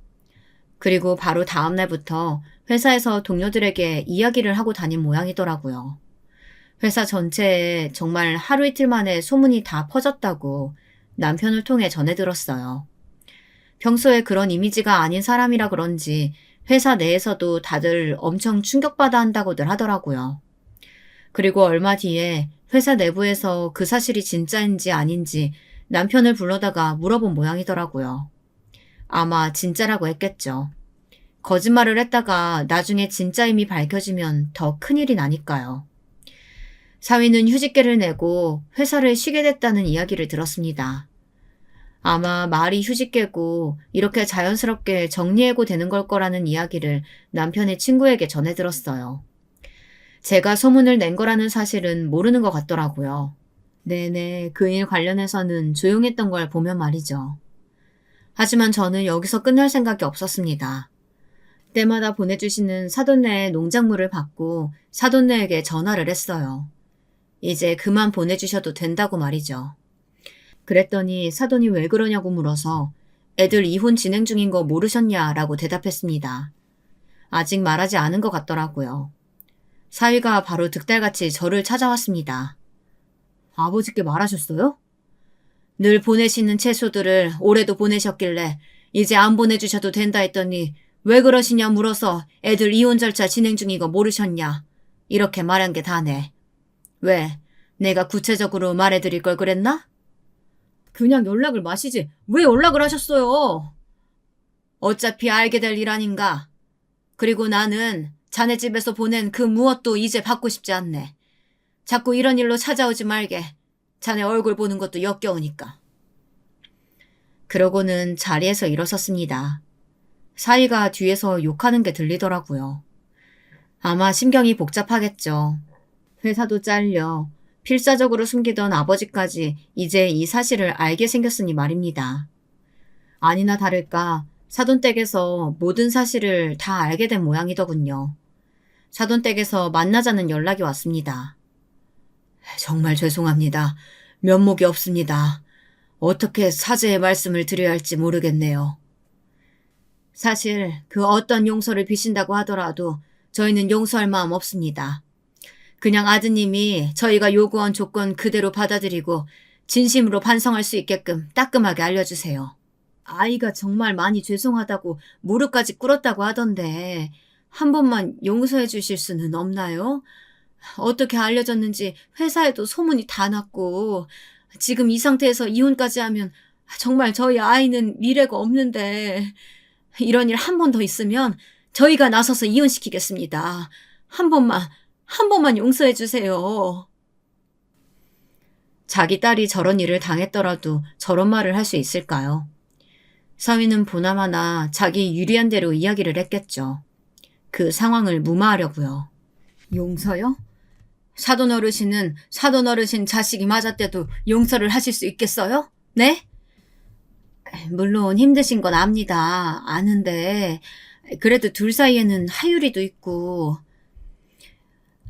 그리고 바로 다음 날부터 회사에서 동료들에게 이야기를 하고 다닌 모양이더라고요. 회사 전체에 정말 하루 이틀 만에 소문이 다 퍼졌다고 남편을 통해 전해 들었어요. 평소에 그런 이미지가 아닌 사람이라 그런지 회사 내에서도 다들 엄청 충격받아 한다고들 하더라고요. 그리고 얼마 뒤에 회사 내부에서 그 사실이 진짜인지 아닌지 남편을 불러다가 물어본 모양이더라고요. 아마 진짜라고 했겠죠. 거짓말을 했다가 나중에 진짜임이 밝혀지면 더 큰일이 나니까요. 사위는 휴직계를 내고 회사를 쉬게 됐다는 이야기를 들었습니다. 아마 말이 휴직계고 이렇게 자연스럽게 정리해고 되는 걸 거라는 이야기를 남편의 친구에게 전해 들었어요. 제가 소문을 낸 거라는 사실은 모르는 것 같더라고요. 네네, 그 일 관련해서는 조용했던 걸 보면 말이죠. 하지만 저는 여기서 끝날 생각이 없었습니다. 때마다 보내주시는 사돈네의 농작물을 받고 사돈네에게 전화를 했어요. 이제 그만 보내주셔도 된다고 말이죠. 그랬더니 사돈이 왜 그러냐고 물어서 애들 이혼 진행 중인 거 모르셨냐라고 대답했습니다. 아직 말하지 않은 것 같더라고요. 사위가 바로 득달같이 저를 찾아왔습니다. 아버지께 말하셨어요? 늘 보내시는 채소들을 올해도 보내셨길래 이제 안 보내주셔도 된다 했더니 왜 그러시냐 물어서 애들 이혼 절차 진행 중인 거 모르셨냐. 이렇게 말한 게 다네. 왜? 내가 구체적으로 말해드릴 걸 그랬나? 그냥 연락을 마시지 왜 연락을 하셨어요? 어차피 알게 될 일 아닌가. 그리고 나는 자네 집에서 보낸 그 무엇도 이제 받고 싶지 않네. 자꾸 이런 일로 찾아오지 말게. 자네 얼굴 보는 것도 역겨우니까. 그러고는 자리에서 일어섰습니다. 사위가 뒤에서 욕하는 게 들리더라고요. 아마 심경이 복잡하겠죠. 회사도 잘려 필사적으로 숨기던 아버지까지 이제 이 사실을 알게 생겼으니 말입니다. 아니나 다를까 사돈댁에서 모든 사실을 다 알게 된 모양이더군요. 사돈댁에서 만나자는 연락이 왔습니다. 정말 죄송합니다. 면목이 없습니다. 어떻게 사죄의 말씀을 드려야 할지 모르겠네요. 사실 그 어떤 용서를 비신다고 하더라도 저희는 용서할 마음 없습니다. 그냥 아드님이 저희가 요구한 조건 그대로 받아들이고 진심으로 반성할 수 있게끔 따끔하게 알려주세요. 아이가 정말 많이 죄송하다고 무릎까지 꿇었다고 하던데 한 번만 용서해 주실 수는 없나요? 어떻게 알려졌는지 회사에도 소문이 다 났고, 지금 이 상태에서 이혼까지 하면 정말 저희 아이는 미래가 없는데, 이런 일 한 번 더 있으면 저희가 나서서 이혼시키겠습니다. 한 번만, 한 번만 용서해 주세요. 자기 딸이 저런 일을 당했더라도 저런 말을 할 수 있을까요? 서희는 보나마나 자기 유리한 대로 이야기를 했겠죠. 그 상황을 무마하려고요. 용서요? 사돈 어르신은 사돈 어르신 자식이 맞았대도 용서를 하실 수 있겠어요? 네? 물론 힘드신 건 압니다. 아는데 그래도 둘 사이에는 하율이도 있고.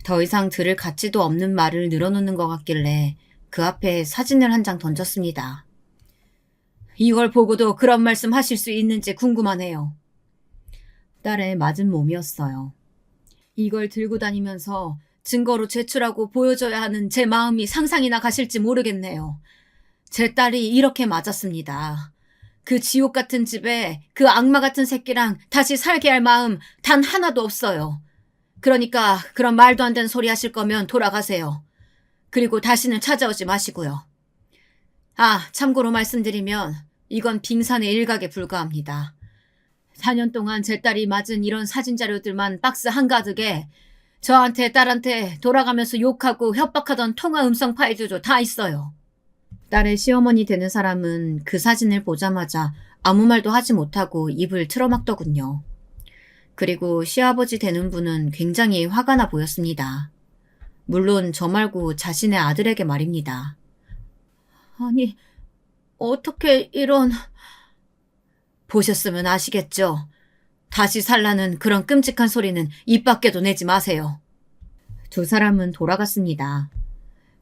더 이상 들을 가치도 없는 말을 늘어놓는 것 같길래 그 앞에 사진을 한 장 던졌습니다. 이걸 보고도 그런 말씀 하실 수 있는지 궁금하네요. 딸의 맞은 몸이었어요. 이걸 들고 다니면서 증거로 제출하고 보여줘야 하는 제 마음이 상상이나 가실지 모르겠네요. 제 딸이 이렇게 맞았습니다. 그 지옥 같은 집에 그 악마 같은 새끼랑 다시 살게 할 마음 단 하나도 없어요. 그러니까 그런 말도 안 되는 소리 하실 거면 돌아가세요. 그리고 다시는 찾아오지 마시고요. 아, 참고로 말씀드리면 이건 빙산의 일각에 불과합니다. 4년 동안 제 딸이 맞은 이런 사진 자료들만 박스 한가득에 저한테 딸한테 돌아가면서 욕하고 협박하던 통화 음성 파일들도 다 있어요. 딸의 시어머니 되는 사람은 그 사진을 보자마자 아무 말도 하지 못하고 입을 틀어막더군요. 그리고 시아버지 되는 분은 굉장히 화가 나 보였습니다. 물론 저 말고 자신의 아들에게 말입니다. 아니, 어떻게 이런... 보셨으면 아시겠죠? 다시 살라는 그런 끔찍한 소리는 입 밖에도 내지 마세요. 두 사람은 돌아갔습니다.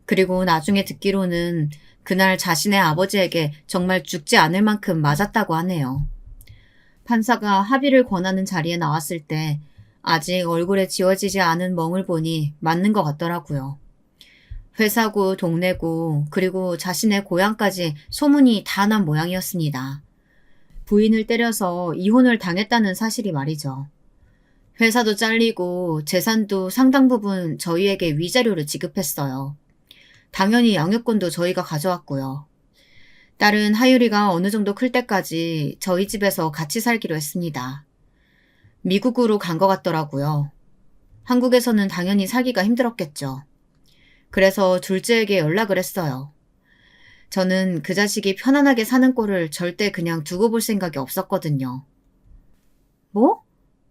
그리고 나중에 듣기로는 그날 자신의 아버지에게 정말 죽지 않을 만큼 맞았다고 하네요. 판사가 합의를 권하는 자리에 나왔을 때 아직 얼굴에 지워지지 않은 멍을 보니 맞는 것 같더라고요. 회사고 동네고 그리고 자신의 고향까지 소문이 다 난 모양이었습니다. 부인을 때려서 이혼을 당했다는 사실이 말이죠. 회사도 잘리고 재산도 상당 부분 저희에게 위자료를 지급했어요. 당연히 양육권도 저희가 가져왔고요. 딸은 하율이가 어느 정도 클 때까지 저희 집에서 같이 살기로 했습니다. 미국으로 간 것 같더라고요. 한국에서는 당연히 살기가 힘들었겠죠. 그래서 둘째에게 연락을 했어요. 저는 그 자식이 편안하게 사는 꼴을 절대 그냥 두고 볼 생각이 없었거든요. 뭐?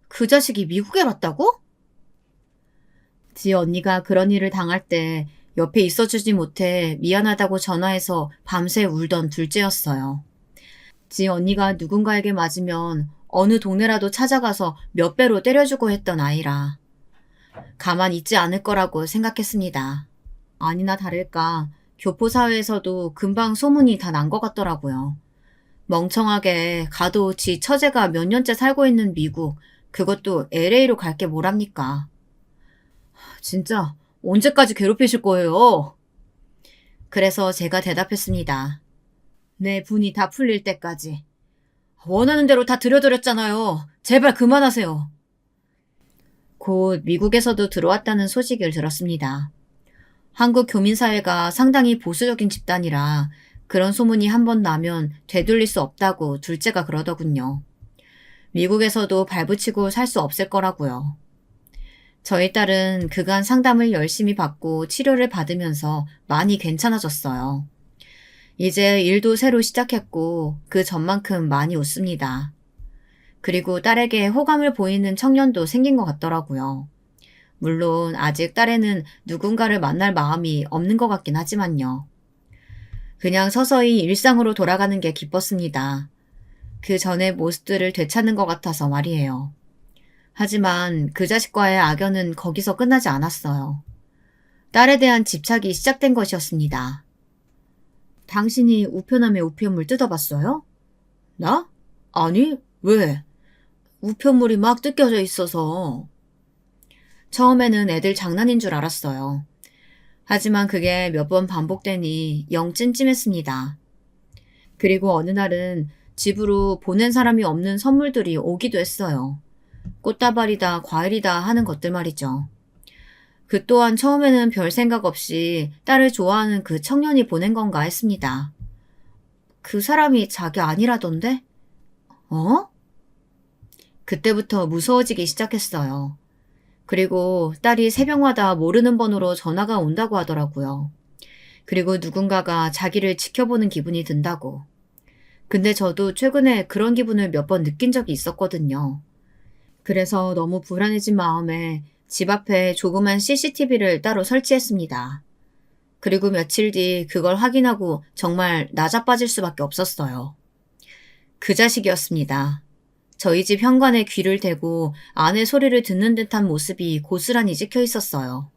그 자식이 미국에 왔다고? 지 언니가 그런 일을 당할 때 옆에 있어주지 못해 미안하다고 전화해서 밤새 울던 둘째였어요. 지 언니가 누군가에게 맞으면 어느 동네라도 찾아가서 몇 배로 때려주고 했던 아이라 가만 있지 않을 거라고 생각했습니다. 아니나 다를까 교포사회에서도 금방 소문이 다 난 것 같더라고요. 멍청하게 가도 지 처제가 몇 년째 살고 있는 미국, 그것도 LA로 갈 게 뭐랍니까. 진짜 언제까지 괴롭히실 거예요? 그래서 제가 대답했습니다. 내 분이 다 풀릴 때까지. 원하는 대로 다 들여드렸잖아요. 제발 그만하세요. 곧 미국에서도 들어왔다는 소식을 들었습니다. 한국 교민사회가 상당히 보수적인 집단이라 그런 소문이 한 번 나면 되돌릴 수 없다고 둘째가 그러더군요. 미국에서도 발붙이고 살 수 없을 거라고요. 저희 딸은 그간 상담을 열심히 받고 치료를 받으면서 많이 괜찮아졌어요. 이제 일도 새로 시작했고 그 전만큼 많이 웃습니다. 그리고 딸에게 호감을 보이는 청년도 생긴 것 같더라고요. 물론 아직 딸에는 누군가를 만날 마음이 없는 것 같긴 하지만요. 그냥 서서히 일상으로 돌아가는 게 기뻤습니다. 그 전의 모습들을 되찾는 것 같아서 말이에요. 하지만 그 자식과의 악연은 거기서 끝나지 않았어요. 딸에 대한 집착이 시작된 것이었습니다. 당신이 우편함의 우편물 뜯어봤어요? 나? 아니, 왜? 우편물이 막 뜯겨져 있어서. 처음에는 애들 장난인 줄 알았어요. 하지만 그게 몇 번 반복되니 영 찜찜했습니다. 그리고 어느 날은 집으로 보낸 사람이 없는 선물들이 오기도 했어요. 꽃다발이다, 과일이다 하는 것들 말이죠. 그 또한 처음에는 별 생각 없이 딸을 좋아하는 그 청년이 보낸 건가 했습니다. 그 사람이 자기 아니라던데? 어? 그때부터 무서워지기 시작했어요. 그리고 딸이 새벽마다 모르는 번호로 전화가 온다고 하더라고요. 그리고 누군가가 자기를 지켜보는 기분이 든다고. 근데 저도 최근에 그런 기분을 몇 번 느낀 적이 있었거든요. 그래서 너무 불안해진 마음에 집 앞에 조그만 CCTV를 따로 설치했습니다. 그리고 며칠 뒤 그걸 확인하고 정말 나자빠질 수밖에 없었어요. 그 자식이었습니다. 저희 집 현관에 귀를 대고 아내 소리를 듣는 듯한 모습이 고스란히 찍혀 있었어요.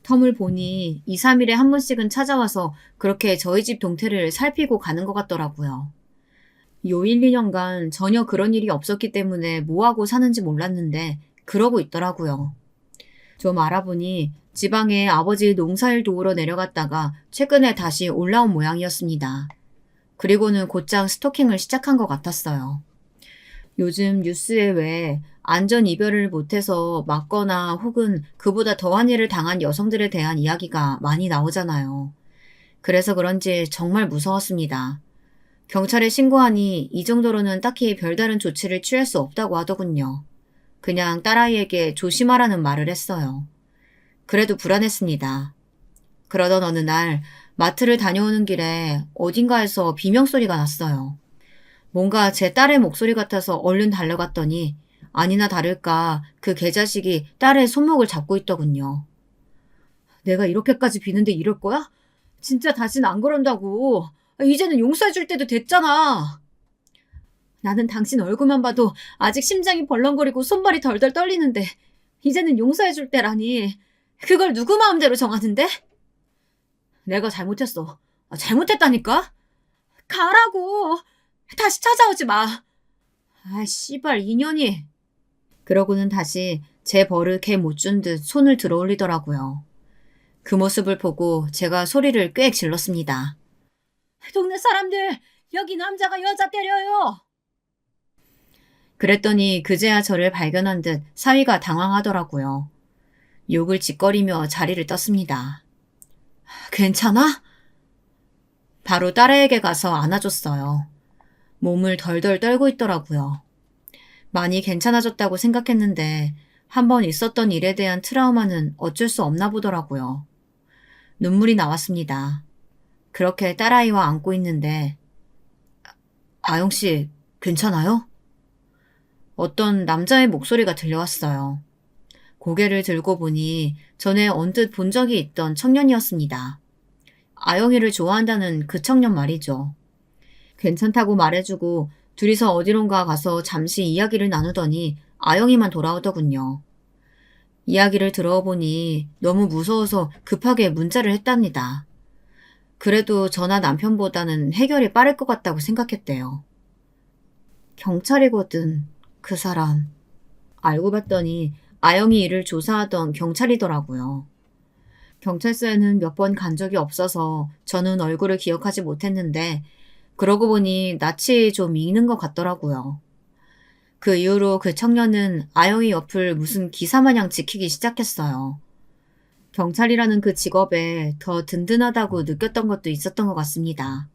텀을 보니 2, 3일에 한 번씩은 찾아와서 그렇게 저희 집 동태를 살피고 가는 것 같더라고요. 요 1, 2년간 전혀 그런 일이 없었기 때문에 뭐하고 사는지 몰랐는데 그러고 있더라고요. 좀 알아보니 지방에 아버지 농사일 도우러 내려갔다가 최근에 다시 올라온 모양이었습니다. 그리고는 곧장 스토킹을 시작한 것 같았어요. 요즘 뉴스에 왜 안전 이별을 못해서 맞거나 혹은 그보다 더한 일을 당한 여성들에 대한 이야기가 많이 나오잖아요. 그래서 그런지 정말 무서웠습니다. 경찰에 신고하니 이 정도로는 딱히 별다른 조치를 취할 수 없다고 하더군요. 그냥 딸아이에게 조심하라는 말을 했어요. 그래도 불안했습니다. 그러던 어느 날 마트를 다녀오는 길에 어딘가에서 비명소리가 났어요. 뭔가 제 딸의 목소리 같아서 얼른 달려갔더니 아니나 다를까 그 개자식이 딸의 손목을 잡고 있더군요. 내가 이렇게까지 비는데 이럴 거야? 진짜 다신 안 그런다고. 이제는 용서해줄 때도 됐잖아. 나는 당신 얼굴만 봐도 아직 심장이 벌렁거리고 손발이 덜덜 떨리는데 이제는 용서해줄 때라니. 그걸 누구 마음대로 정하는데? 내가 잘못했어. 잘못했다니까? 가라고. 다시 찾아오지 마. 아, 씨발, 인연이. 그러고는 다시 제 벌을 개 못 준 듯 손을 들어 올리더라고요. 그 모습을 보고 제가 소리를 꽥 질렀습니다. 동네 사람들, 여기 남자가 여자 때려요. 그랬더니 그제야 저를 발견한 듯 사위가 당황하더라고요. 욕을 짓거리며 자리를 떴습니다. 괜찮아? 바로 딸애에게 가서 안아줬어요. 몸을 덜덜 떨고 있더라고요. 많이 괜찮아졌다고 생각했는데 한 번 있었던 일에 대한 트라우마는 어쩔 수 없나 보더라고요. 눈물이 나왔습니다. 그렇게 딸아이와 안고 있는데 아영씨 괜찮아요? 어떤 남자의 목소리가 들려왔어요. 고개를 들고 보니 전에 언뜻 본 적이 있던 청년이었습니다. 아영이를 좋아한다는 그 청년 말이죠. 괜찮다고 말해주고 둘이서 어디론가 가서 잠시 이야기를 나누더니 아영이만 돌아오더군요. 이야기를 들어보니 너무 무서워서 급하게 문자를 했답니다. 그래도 저나 남편보다는 해결이 빠를 것 같다고 생각했대요. 경찰이거든, 그 사람. 알고 봤더니 아영이 일을 조사하던 경찰이더라고요. 경찰서에는 몇 번 간 적이 없어서 저는 얼굴을 기억하지 못했는데 그러고 보니 낯이 좀 익는 것 같더라고요. 그 이후로 그 청년은 아영이 옆을 무슨 기사마냥 지키기 시작했어요. 경찰이라는 그 직업에 더 든든하다고 느꼈던 것도 있었던 것 같습니다.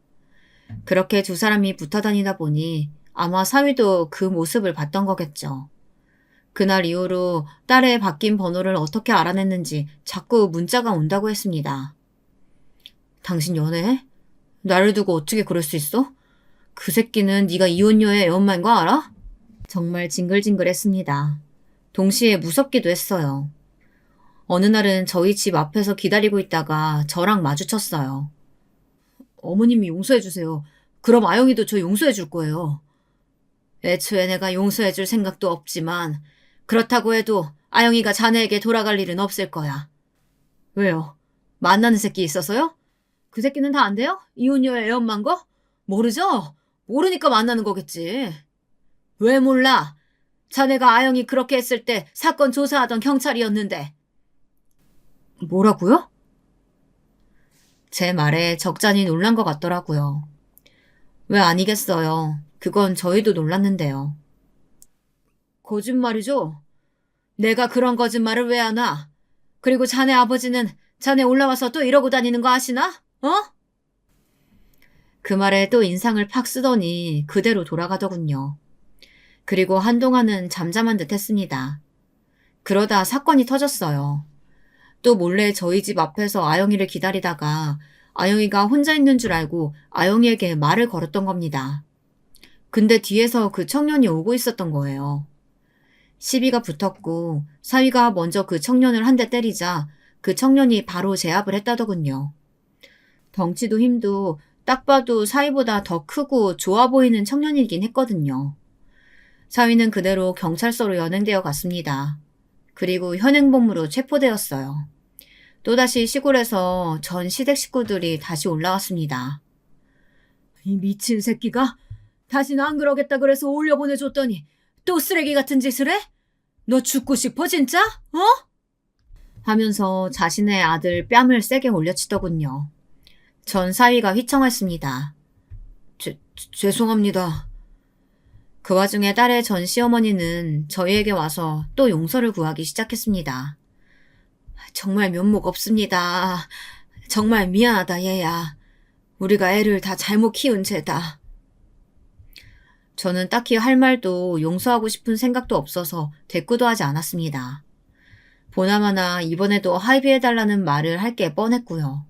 그렇게 두 사람이 붙어 다니다 보니 아마 사위도 그 모습을 봤던 거겠죠. 그날 이후로 딸의 바뀐 번호를 어떻게 알아냈는지 자꾸 문자가 온다고 했습니다. 당신 연애해? 나를 두고 어떻게 그럴 수 있어? 그 새끼는 네가 이혼녀의 애엄마인 거 알아? 정말 징글징글했습니다. 동시에 무섭기도 했어요. 어느 날은 저희 집 앞에서 기다리고 있다가 저랑 마주쳤어요. 어머님이 용서해주세요. 그럼 아영이도 저 용서해줄 거예요. 애초에 내가 용서해줄 생각도 없지만 그렇다고 해도 아영이가 자네에게 돌아갈 일은 없을 거야. 왜요? 만나는 새끼 있어서요? 그 새끼는 다 안 돼요? 이혼녀의 애엄마인 거? 모르죠? 모르니까 만나는 거겠지. 왜 몰라? 자네가 아영이 그렇게 했을 때 사건 조사하던 경찰이었는데. 뭐라고요? 제 말에 적잖이 놀란 것 같더라고요. 왜 아니겠어요. 그건 저희도 놀랐는데요. 거짓말이죠? 내가 그런 거짓말을 왜 하나? 그리고 자네 아버지는 자네 올라와서 또 이러고 다니는 거 아시나? 어? 그 말에 또 인상을 팍 쓰더니 그대로 돌아가더군요. 그리고 한동안은 잠잠한 듯 했습니다. 그러다 사건이 터졌어요. 또 몰래 저희 집 앞에서 아영이를 기다리다가 아영이가 혼자 있는 줄 알고 아영이에게 말을 걸었던 겁니다. 근데 뒤에서 그 청년이 오고 있었던 거예요. 시비가 붙었고 사위가 먼저 그 청년을 한 대 때리자 그 청년이 바로 제압을 했다더군요. 덩치도 힘도 딱 봐도 사위보다 더 크고 좋아 보이는 청년이긴 했거든요. 사위는 그대로 경찰서로 연행되어 갔습니다. 그리고 현행범으로 체포되었어요. 또다시 시골에서 전 시댁 식구들이 다시 올라왔습니다. 이 미친 새끼가 다시는 안 그러겠다 그래서 올려보내줬더니 또 쓰레기 같은 짓을 해? 너 죽고 싶어 진짜? 어? 하면서 자신의 아들 뺨을 세게 올려치더군요. 전 사위가 휘청했습니다. 죄송합니다. 그 와중에 딸의 전 시어머니는 저희에게 와서 또 용서를 구하기 시작했습니다. 정말 면목 없습니다. 정말 미안하다 얘야. 우리가 애를 다 잘못 키운 죄다. 저는 딱히 할 말도 용서하고 싶은 생각도 없어서 대꾸도 하지 않았습니다. 보나마나 이번에도 합의해달라는 말을 할 게 뻔했고요.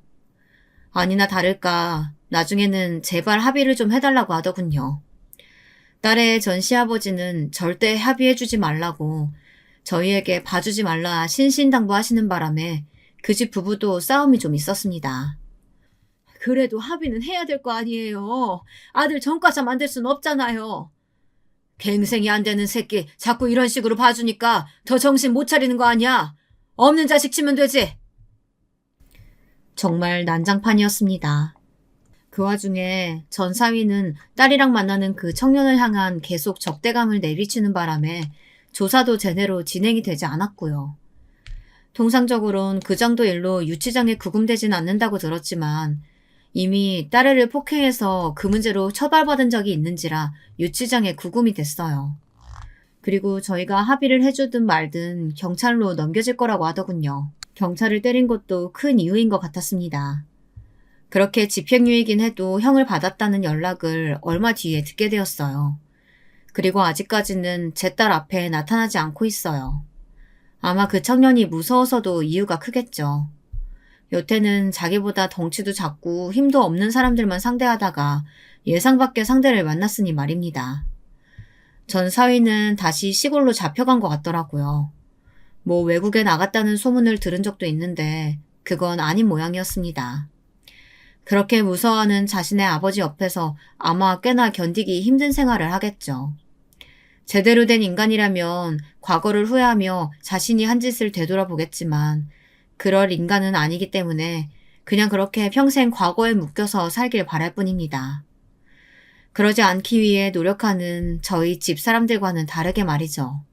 아니나 다를까 나중에는 제발 합의를 좀 해달라고 하더군요. 딸의 전 시아버지는 절대 합의해주지 말라고 저희에게 봐주지 말라 신신당부하시는 바람에 그 집 부부도 싸움이 좀 있었습니다. 그래도 합의는 해야 될 거 아니에요. 아들 전과자 만들 순 없잖아요. 갱생이 안 되는 새끼 자꾸 이런 식으로 봐주니까 더 정신 못 차리는 거 아니야. 없는 자식 치면 되지. 정말 난장판이었습니다. 그 와중에 전 사위는 딸이랑 만나는 그 청년을 향한 계속 적대감을 내비치는 바람에 조사도 제대로 진행이 되지 않았고요. 통상적으로는 그 정도 일로 유치장에 구금되진 않는다고 들었지만 이미 딸애를 폭행해서 그 문제로 처벌받은 적이 있는지라 유치장에 구금이 됐어요. 그리고 저희가 합의를 해주든 말든 경찰로 넘겨질 거라고 하더군요. 경찰을 때린 것도 큰 이유인 것 같았습니다. 그렇게 집행유예이긴 해도 형을 받았다는 연락을 얼마 뒤에 듣게 되었어요. 그리고 아직까지는 제 딸 앞에 나타나지 않고 있어요. 아마 그 청년이 무서워서도 이유가 크겠죠. 여태는 자기보다 덩치도 작고 힘도 없는 사람들만 상대하다가 예상 밖의 상대를 만났으니 말입니다. 전 사위는 다시 시골로 잡혀간 것 같더라고요. 뭐 외국에 나갔다는 소문을 들은 적도 있는데 그건 아닌 모양이었습니다. 그렇게 무서워하는 자신의 아버지 옆에서 아마 꽤나 견디기 힘든 생활을 하겠죠. 제대로 된 인간이라면 과거를 후회하며 자신이 한 짓을 되돌아보겠지만 그럴 인간은 아니기 때문에 그냥 그렇게 평생 과거에 묶여서 살길 바랄 뿐입니다. 그러지 않기 위해 노력하는 저희 집 사람들과는 다르게 말이죠.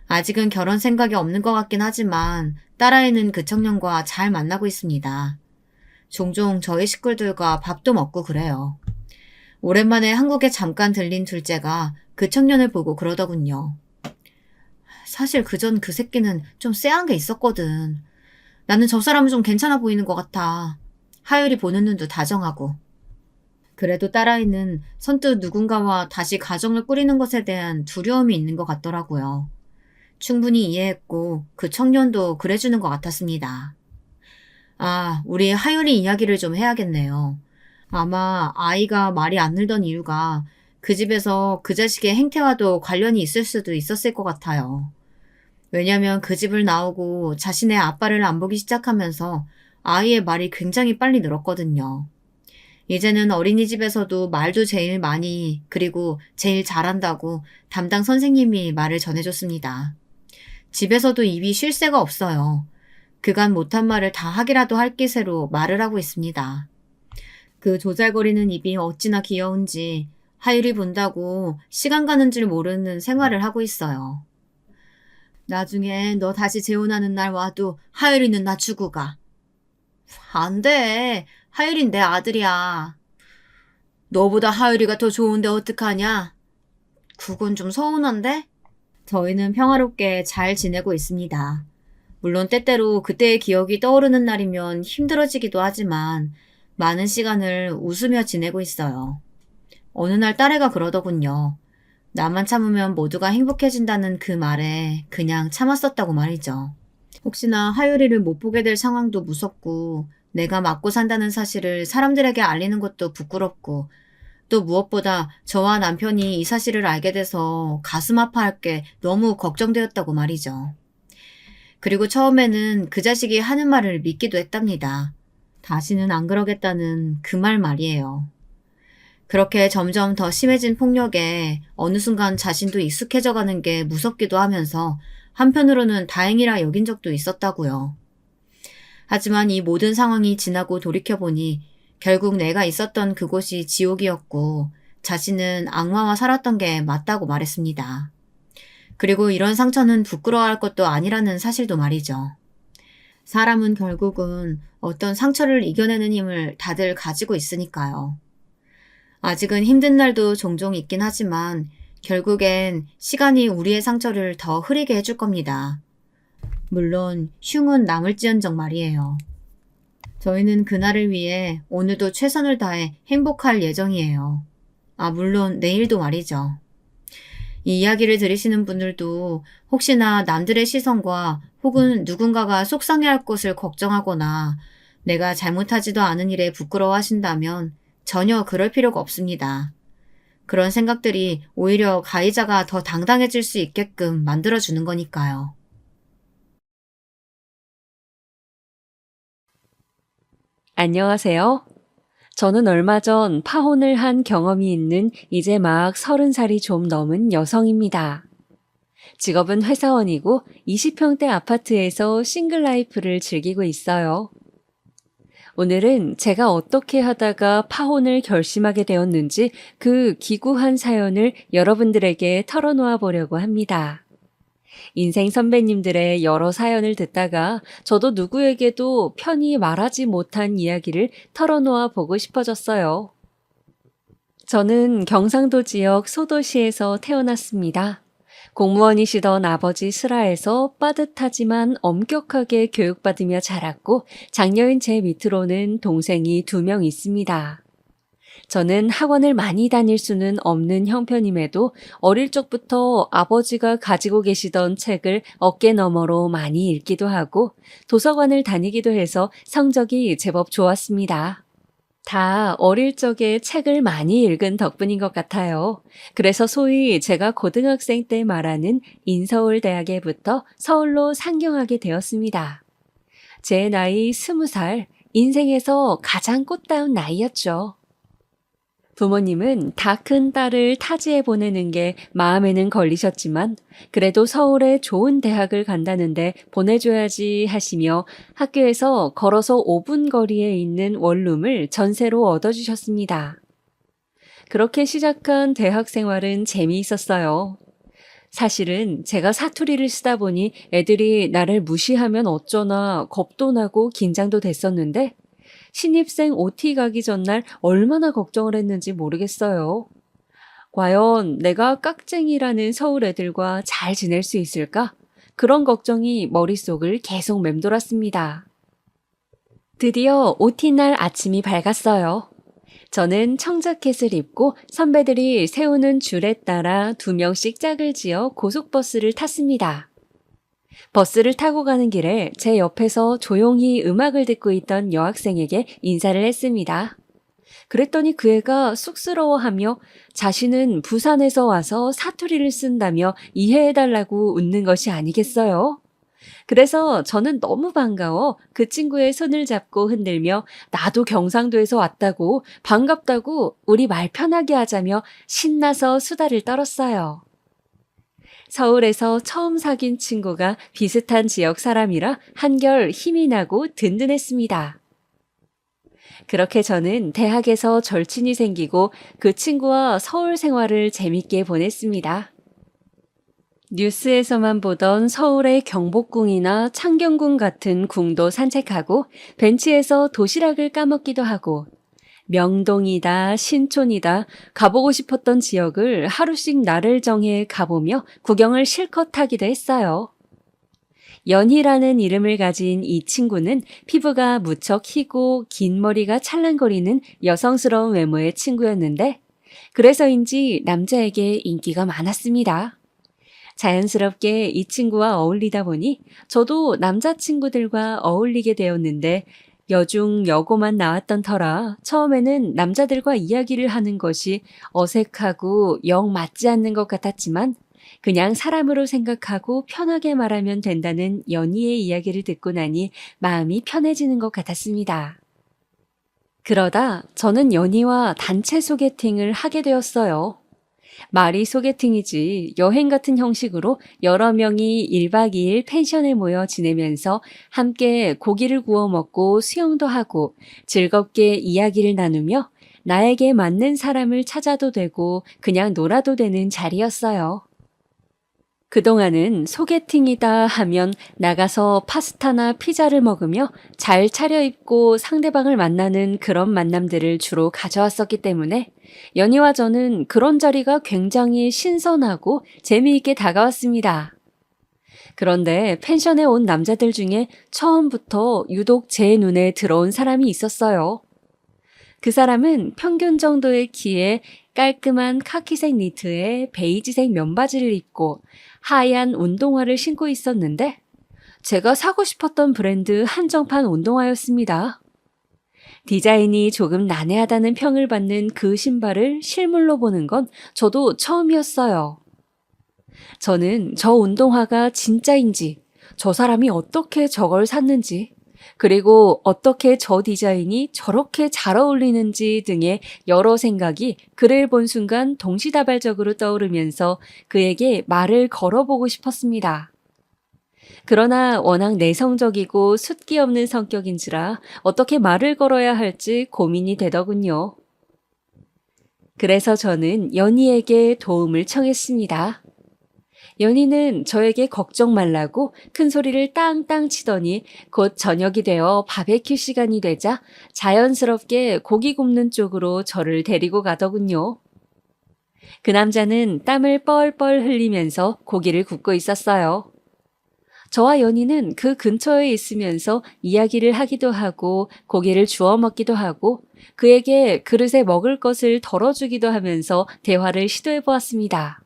아직은 결혼 생각이 없는 것 같긴 하지만 딸아이는 그 청년과 잘 만나고 있습니다. 종종 저희 식구들과 밥도 먹고 그래요. 오랜만에 한국에 잠깐 들린 둘째가 그 청년을 보고 그러더군요. 사실 그전 그 새끼는 좀 쎄한 게 있었거든. 나는 저 사람은 좀 괜찮아 보이는 것 같아. 하율이 보는 눈도 다정하고. 그래도 딸아이는 선뜻 누군가와 다시 가정을 꾸리는 것에 대한 두려움이 있는 것 같더라고요. 충분히 이해했고 그 청년도 그래주는 것 같았습니다. 아, 우리 하율이 이야기를 좀 해야겠네요. 아마 아이가 말이 안 늘던 이유가 그 집에서 그 자식의 행태와도 관련이 있을 수도 있었을 것 같아요. 왜냐면 그 집을 나오고 자신의 아빠를 안 보기 시작하면서 아이의 말이 굉장히 빨리 늘었거든요. 이제는 어린이집에서도 말도 제일 많이 그리고 제일 잘한다고 담당 선생님이 말을 전해줬습니다. 집에서도 입이 쉴 새가 없어요. 그간 못한 말을 다 하기라도 할 기세로 말을 하고 있습니다. 그 조잘거리는 입이 어찌나 귀여운지 하율이 본다고 시간 가는 줄 모르는 생활을 하고 있어요. 나중에 너 다시 재혼하는 날 와도 하율이는 나 주고 가. 안 돼. 하율인 내 아들이야. 너보다 하율이가 더 좋은데 어떡하냐? 그건 좀 서운한데? 저희는 평화롭게 잘 지내고 있습니다. 물론 때때로 그때의 기억이 떠오르는 날이면 힘들어지기도 하지만 많은 시간을 웃으며 지내고 있어요. 어느 날 딸애가 그러더군요. 나만 참으면 모두가 행복해진다는 그 말에 그냥 참았었다고 말이죠. 혹시나 하율이를 못 보게 될 상황도 무섭고 내가 맞고 산다는 사실을 사람들에게 알리는 것도 부끄럽고 또 무엇보다 저와 남편이 이 사실을 알게 돼서 가슴 아파할 게 너무 걱정되었다고 말이죠. 그리고 처음에는 그 자식이 하는 말을 믿기도 했답니다. 다시는 안 그러겠다는 그 말 말이에요. 그렇게 점점 더 심해진 폭력에 어느 순간 자신도 익숙해져 가는 게 무섭기도 하면서 한편으로는 다행이라 여긴 적도 있었다고요. 하지만 이 모든 상황이 지나고 돌이켜보니 결국 내가 있었던 그곳이 지옥이었고 자신은 악마와 살았던 게 맞다고 말했습니다. 그리고 이런 상처는 부끄러워할 것도 아니라는 사실도 말이죠. 사람은 결국은 어떤 상처를 이겨내는 힘을 다들 가지고 있으니까요. 아직은 힘든 날도 종종 있긴 하지만 결국엔 시간이 우리의 상처를 더 흐리게 해줄 겁니다. 물론 흉은 남을지언정 말이에요. 저희는 그날을 위해 오늘도 최선을 다해 행복할 예정이에요. 물론 내일도 말이죠. 이 이야기를 들으시는 분들도 혹시나 남들의 시선과 혹은 누군가가 속상해할 것을 걱정하거나 내가 잘못하지도 않은 일에 부끄러워하신다면 전혀 그럴 필요가 없습니다. 그런 생각들이 오히려 가해자가 더 당당해질 수 있게끔 만들어주는 거니까요.
안녕하세요. 저는 얼마 전 파혼을 한 경험이 있는 이제 막 30살이 좀 넘은 여성입니다. 직업은 회사원이고 20평대 아파트에서 싱글 라이프를 즐기고 있어요. 오늘은 제가 어떻게 하다가 파혼을 결심하게 되었는지 그 기구한 사연을 여러분들에게 털어놓아 보려고 합니다. 인생 선배님들의 여러 사연을 듣다가 저도 누구에게도 편히 말하지 못한 이야기를 털어놓아 보고 싶어졌어요. 저는 경상도 지역 소도시에서 태어났습니다. 공무원이시던 아버지 슬하에서 빠듯하지만 엄격하게 교육받으며 자랐고 장녀인 제 밑으로는 동생이 2명 있습니다. 저는 학원을 많이 다닐 수는 없는 형편임에도 어릴 적부터 아버지가 가지고 계시던 책을 어깨너머로 많이 읽기도 하고 도서관을 다니기도 해서 성적이 제법 좋았습니다. 다 어릴 적에 책을 많이 읽은 덕분인 것 같아요. 그래서 소위 제가 고등학생 때 말하는 인서울대학에부터 서울로 상경하게 되었습니다. 제 나이 20살, 인생에서 가장 꽃다운 나이였죠. 부모님은 다 큰 딸을 타지에 보내는 게 마음에는 걸리셨지만 그래도 서울에 좋은 대학을 간다는데 보내줘야지 하시며 학교에서 걸어서 5분 거리에 있는 원룸을 전세로 얻어주셨습니다. 그렇게 시작한 대학 생활은 재미있었어요. 사실은 제가 사투리를 쓰다 보니 애들이 나를 무시하면 어쩌나 겁도 나고 긴장도 됐었는데 신입생 OT 가기 전날 얼마나 걱정을 했는지 모르겠어요. 과연 내가 깍쟁이라는 서울 애들과 잘 지낼 수 있을까? 그런 걱정이 머릿속을 계속 맴돌았습니다. 드디어 OT 날 아침이 밝았어요. 저는 청자켓을 입고 선배들이 세우는 줄에 따라 2명씩 짝을 지어 고속버스를 탔습니다. 버스를 타고 가는 길에 제 옆에서 조용히 음악을 듣고 있던 여학생에게 인사를 했습니다. 그랬더니 그 애가 쑥스러워하며 자신은 부산에서 와서 사투리를 쓴다며 이해해달라고 웃는 것이 아니겠어요? 그래서 저는 너무 반가워 그 친구의 손을 잡고 흔들며 나도 경상도에서 왔다고 반갑다고 우리 말 편하게 하자며 신나서 수다를 떨었어요. 서울에서 처음 사귄 친구가 비슷한 지역 사람이라 한결 힘이 나고 든든했습니다. 그렇게 저는 대학에서 절친이 생기고 그 친구와 서울 생활을 재밌게 보냈습니다. 뉴스에서만 보던 서울의 경복궁이나 창경궁 같은 궁도 산책하고 벤치에서 도시락을 까먹기도 하고 명동이다, 신촌이다, 가보고 싶었던 지역을 하루씩 날을 정해 가보며 구경을 실컷 하기도 했어요. 연희라는 이름을 가진 이 친구는 피부가 무척 희고 긴 머리가 찰랑거리는 여성스러운 외모의 친구였는데 그래서인지 남자에게 인기가 많았습니다. 자연스럽게 이 친구와 어울리다 보니 저도 남자친구들과 어울리게 되었는데 여중 여고만 나왔던 터라 처음에는 남자들과 이야기를 하는 것이 어색하고 영 맞지 않는 것 같았지만 그냥 사람으로 생각하고 편하게 말하면 된다는 연희의 이야기를 듣고 나니 마음이 편해지는 것 같았습니다. 그러다 저는 연희와 단체 소개팅을 하게 되었어요. 말이 소개팅이지 여행 같은 형식으로 여러 명이 1박 2일 펜션에 모여 지내면서 함께 고기를 구워 먹고 수영도 하고 즐겁게 이야기를 나누며 나에게 맞는 사람을 찾아도 되고 그냥 놀아도 되는 자리였어요. 그동안은 소개팅이다 하면 나가서 파스타나 피자를 먹으며 잘 차려입고 상대방을 만나는 그런 만남들을 주로 가져왔었기 때문에 연희와 저는 그런 자리가 굉장히 신선하고 재미있게 다가왔습니다. 그런데 펜션에 온 남자들 중에 처음부터 유독 제 눈에 들어온 사람이 있었어요. 그 사람은 평균 정도의 키에 깔끔한 카키색 니트에 베이지색 면바지를 입고 하얀 운동화를 신고 있었는데 제가 사고 싶었던 브랜드 한정판 운동화였습니다. 디자인이 조금 난해하다는 평을 받는 그 신발을 실물로 보는 건 저도 처음이었어요. 저는 저 운동화가 진짜인지, 저 사람이 어떻게 저걸 샀는지, 그리고 어떻게 저 디자인이 저렇게 잘 어울리는지 등의 여러 생각이 그를 본 순간 동시다발적으로 떠오르면서 그에게 말을 걸어보고 싶었습니다. 그러나 워낙 내성적이고 숫기 없는 성격인지라 어떻게 말을 걸어야 할지 고민이 되더군요. 그래서 저는 연희에게 도움을 청했습니다. 연희는 저에게 걱정 말라고 큰 소리를 땅땅 치더니 곧 저녁이 되어 바베큐 시간이 되자 자연스럽게 고기 굽는 쪽으로 저를 데리고 가더군요. 그 남자는 땀을 뻘뻘 흘리면서 고기를 굽고 있었어요. 저와 연희는 그 근처에 있으면서 이야기를 하기도 하고 고기를 주워 먹기도 하고 그에게 그릇에 먹을 것을 덜어주기도 하면서 대화를 시도해 보았습니다.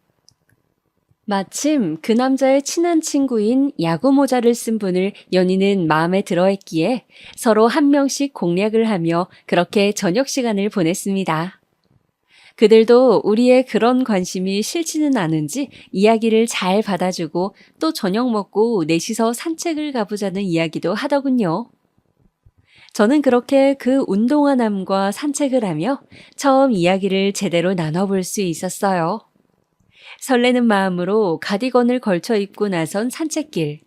마침 그 남자의 친한 친구인 야구 모자를 쓴 분을 연희는 마음에 들어했기에 서로 한 명씩 공략을 하며 그렇게 저녁 시간을 보냈습니다. 그들도 우리의 그런 관심이 싫지는 않은지 이야기를 잘 받아주고 또 저녁 먹고 넷이서 산책을 가보자는 이야기도 하더군요. 저는 그렇게 그 운동화남과 산책을 하며 처음 이야기를 제대로 나눠볼 수 있었어요. 설레는 마음으로 가디건을 걸쳐 입고 나선 산책길.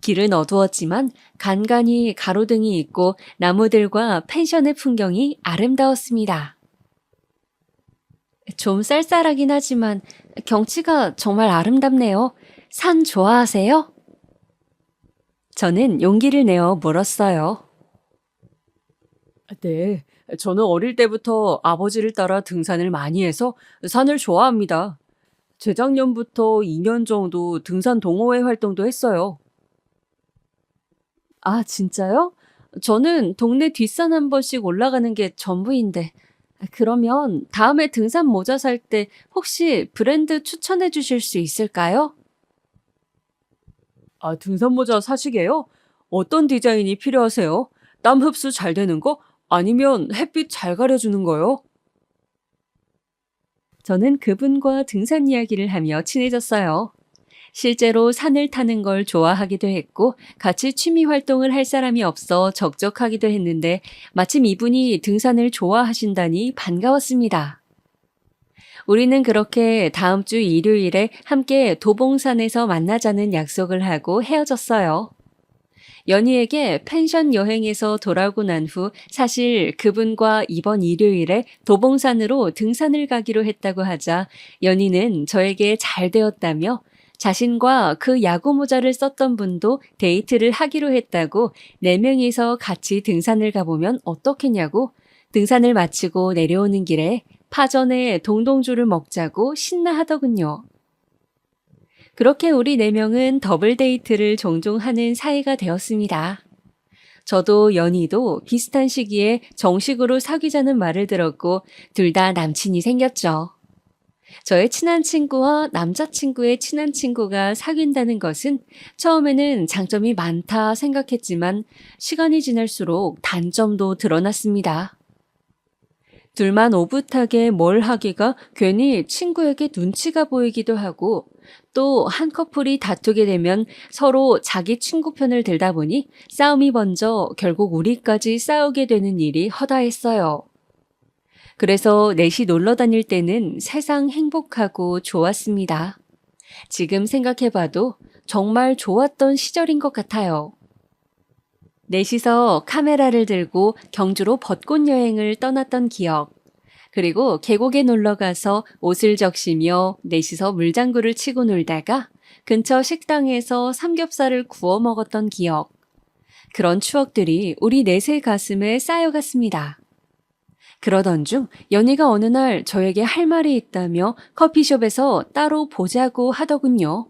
길은 어두웠지만 간간히 가로등이 있고 나무들과 펜션의 풍경이 아름다웠습니다. 좀 쌀쌀하긴 하지만 경치가 정말 아름답네요. 산 좋아하세요? 저는 용기를 내어 물었어요.
네, 저는 어릴 때부터 아버지를 따라 등산을 많이 해서 산을 좋아합니다. 재작년부터 2년 정도 등산 동호회 활동도 했어요.
아, 진짜요? 저는 동네 뒷산 한 번씩 올라가는 게 전부인데. 그러면 다음에 등산 모자 살 때 혹시 브랜드 추천해 주실 수 있을까요?
아, 등산 모자 사시게요? 어떤 디자인이 필요하세요? 땀 흡수 잘 되는 거? 아니면 햇빛 잘 가려주는 거요?
저는 그분과 등산 이야기를 하며 친해졌어요. 실제로 산을 타는 걸 좋아하기도 했고 같이 취미 활동을 할 사람이 없어 적적하기도 했는데 마침 이분이 등산을 좋아하신다니 반가웠습니다. 우리는 그렇게 다음 주 일요일에 함께 도봉산에서 만나자는 약속을 하고 헤어졌어요. 연희에게 펜션 여행에서 돌아오고 난 후 사실 그분과 이번 일요일에 도봉산으로 등산을 가기로 했다고 하자 연희는 저에게 잘 되었다며 자신과 그 야구 모자를 썼던 분도 데이트를 하기로 했다고 4명이서 같이 등산을 가보면 어떻겠냐고 등산을 마치고 내려오는 길에 파전에 동동주를 먹자고 신나하더군요. 그렇게 우리 네 명은 더블 데이트를 종종 하는 사이가 되었습니다. 저도 연희도 비슷한 시기에 정식으로 사귀자는 말을 들었고 둘 다 남친이 생겼죠. 저의 친한 친구와 남자친구의 친한 친구가 사귄다는 것은 처음에는 장점이 많다 생각했지만 시간이 지날수록 단점도 드러났습니다. 둘만 오붓하게 뭘 하기가 괜히 친구에게 눈치가 보이기도 하고 또 한 커플이 다투게 되면 서로 자기 친구 편을 들다 보니 싸움이 번져 결국 우리까지 싸우게 되는 일이 허다했어요. 그래서 넷이 놀러 다닐 때는 세상 행복하고 좋았습니다. 지금 생각해봐도 정말 좋았던 시절인 것 같아요. 넷이서 카메라를 들고 경주로 벚꽃 여행을 떠났던 기억, 그리고 계곡에 놀러 가서 옷을 적시며 넷이서 물장구를 치고 놀다가 근처 식당에서 삼겹살을 구워 먹었던 기억, 그런 추억들이 우리 넷의 가슴에 쌓여갔습니다. 그러던 중 연희가 어느 날 저에게 할 말이 있다며 커피숍에서 따로 보자고 하더군요.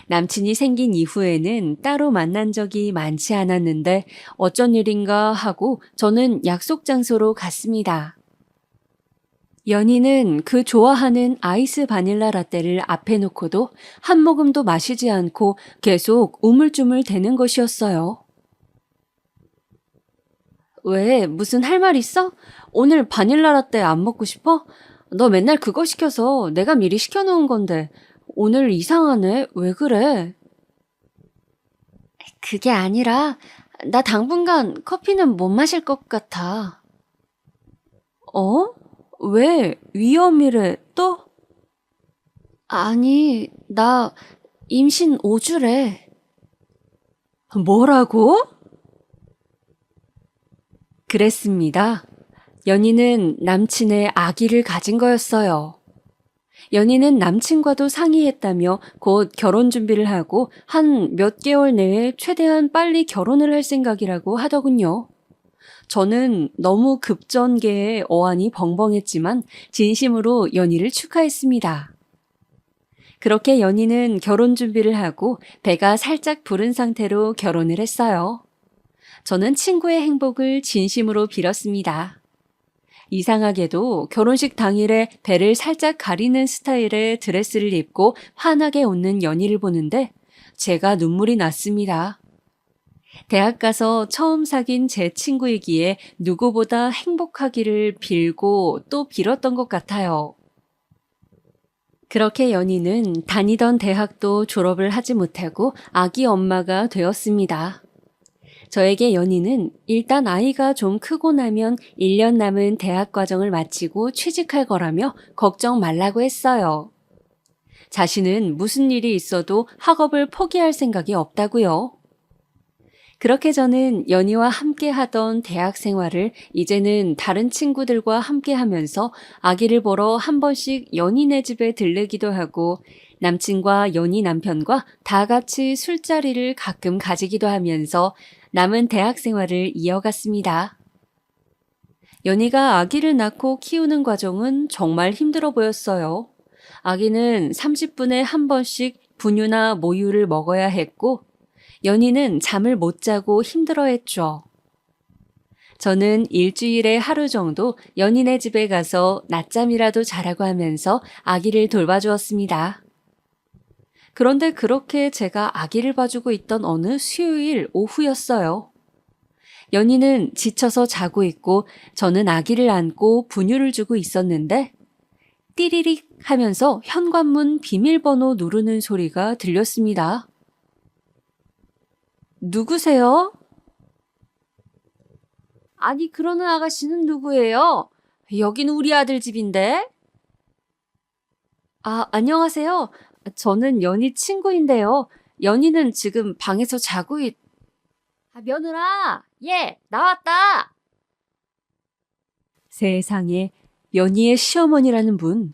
남친이 생긴 이후에는 따로 만난 적이 많지 않았는데 어쩐 일인가 하고 저는 약속 장소로 갔습니다. 연희는 그 좋아하는 아이스 바닐라 라떼를 앞에 놓고도 한 모금도 마시지 않고 계속 우물쭈물 대는 것이었어요. 왜? 무슨 할 말 있어? 오늘 바닐라 라떼 안 먹고 싶어? 너 맨날 그거 시켜서 내가 미리 시켜놓은 건데 오늘 이상하네. 왜 그래? 그게 아니라 나 당분간 커피는 못 마실 것 같아. 어? 왜? 위험이래 또? 아니, 나 임신 5주래. 뭐라고? 그랬습니다. 연희는 남친의 아기를 가진 거였어요. 연희는 남친과도 상의했다며 곧 결혼 준비를 하고 한 몇 개월 내에 최대한 빨리 결혼을 할 생각이라고 하더군요. 저는 너무 급전개에 어안이 벙벙했지만 진심으로 연희를 축하했습니다. 그렇게 연희는 결혼 준비를 하고 배가 살짝 부른 상태로 결혼을 했어요. 저는 친구의 행복을 진심으로 빌었습니다. 이상하게도 결혼식 당일에 배를 살짝 가리는 스타일의 드레스를 입고 환하게 웃는 연희를 보는데 제가 눈물이 났습니다. 대학 가서 처음 사귄 제 친구이기에 누구보다 행복하기를 빌고 또 빌었던 것 같아요. 그렇게 연희는 다니던 대학도 졸업을 하지 못하고 아기 엄마가 되었습니다. 저에게 연희는 일단 아이가 좀 크고 나면 1년 남은 대학 과정을 마치고 취직할 거라며 걱정 말라고 했어요. 자신은 무슨 일이 있어도 학업을 포기할 생각이 없다고요. 그렇게 저는 연희와 함께 하던 대학 생활을 이제는 다른 친구들과 함께 하면서 아기를 보러 한 번씩 연희네 집에 들르기도 하고 남친과 연희 남편과 다 같이 술자리를 가끔 가지기도 하면서 남은 대학 생활을 이어갔습니다. 연희가 아기를 낳고 키우는 과정은 정말 힘들어 보였어요. 아기는 30분에 한 번씩 분유나 모유를 먹어야 했고 연희는 잠을 못 자고 힘들어했죠. 저는 일주일에 하루 정도 연희네 집에 가서 낮잠이라도 자라고 하면서 아기를 돌봐주었습니다. 그런데 그렇게 제가 아기를 봐주고 있던 어느 수요일 오후였어요. 연희는 지쳐서 자고 있고 저는 아기를 안고 분유를 주고 있었는데 띠리릭 하면서 현관문 비밀번호 누르는 소리가 들렸습니다. 누구세요? 아니, 그러는 아가씨는 누구예요? 여긴 우리 아들 집인데. 아, 안녕하세요. 저는 연희 친구인데요. 연희는 지금 방에서 자고 며느라, 예, 나왔다. 세상에, 연희의 시어머니라는 분,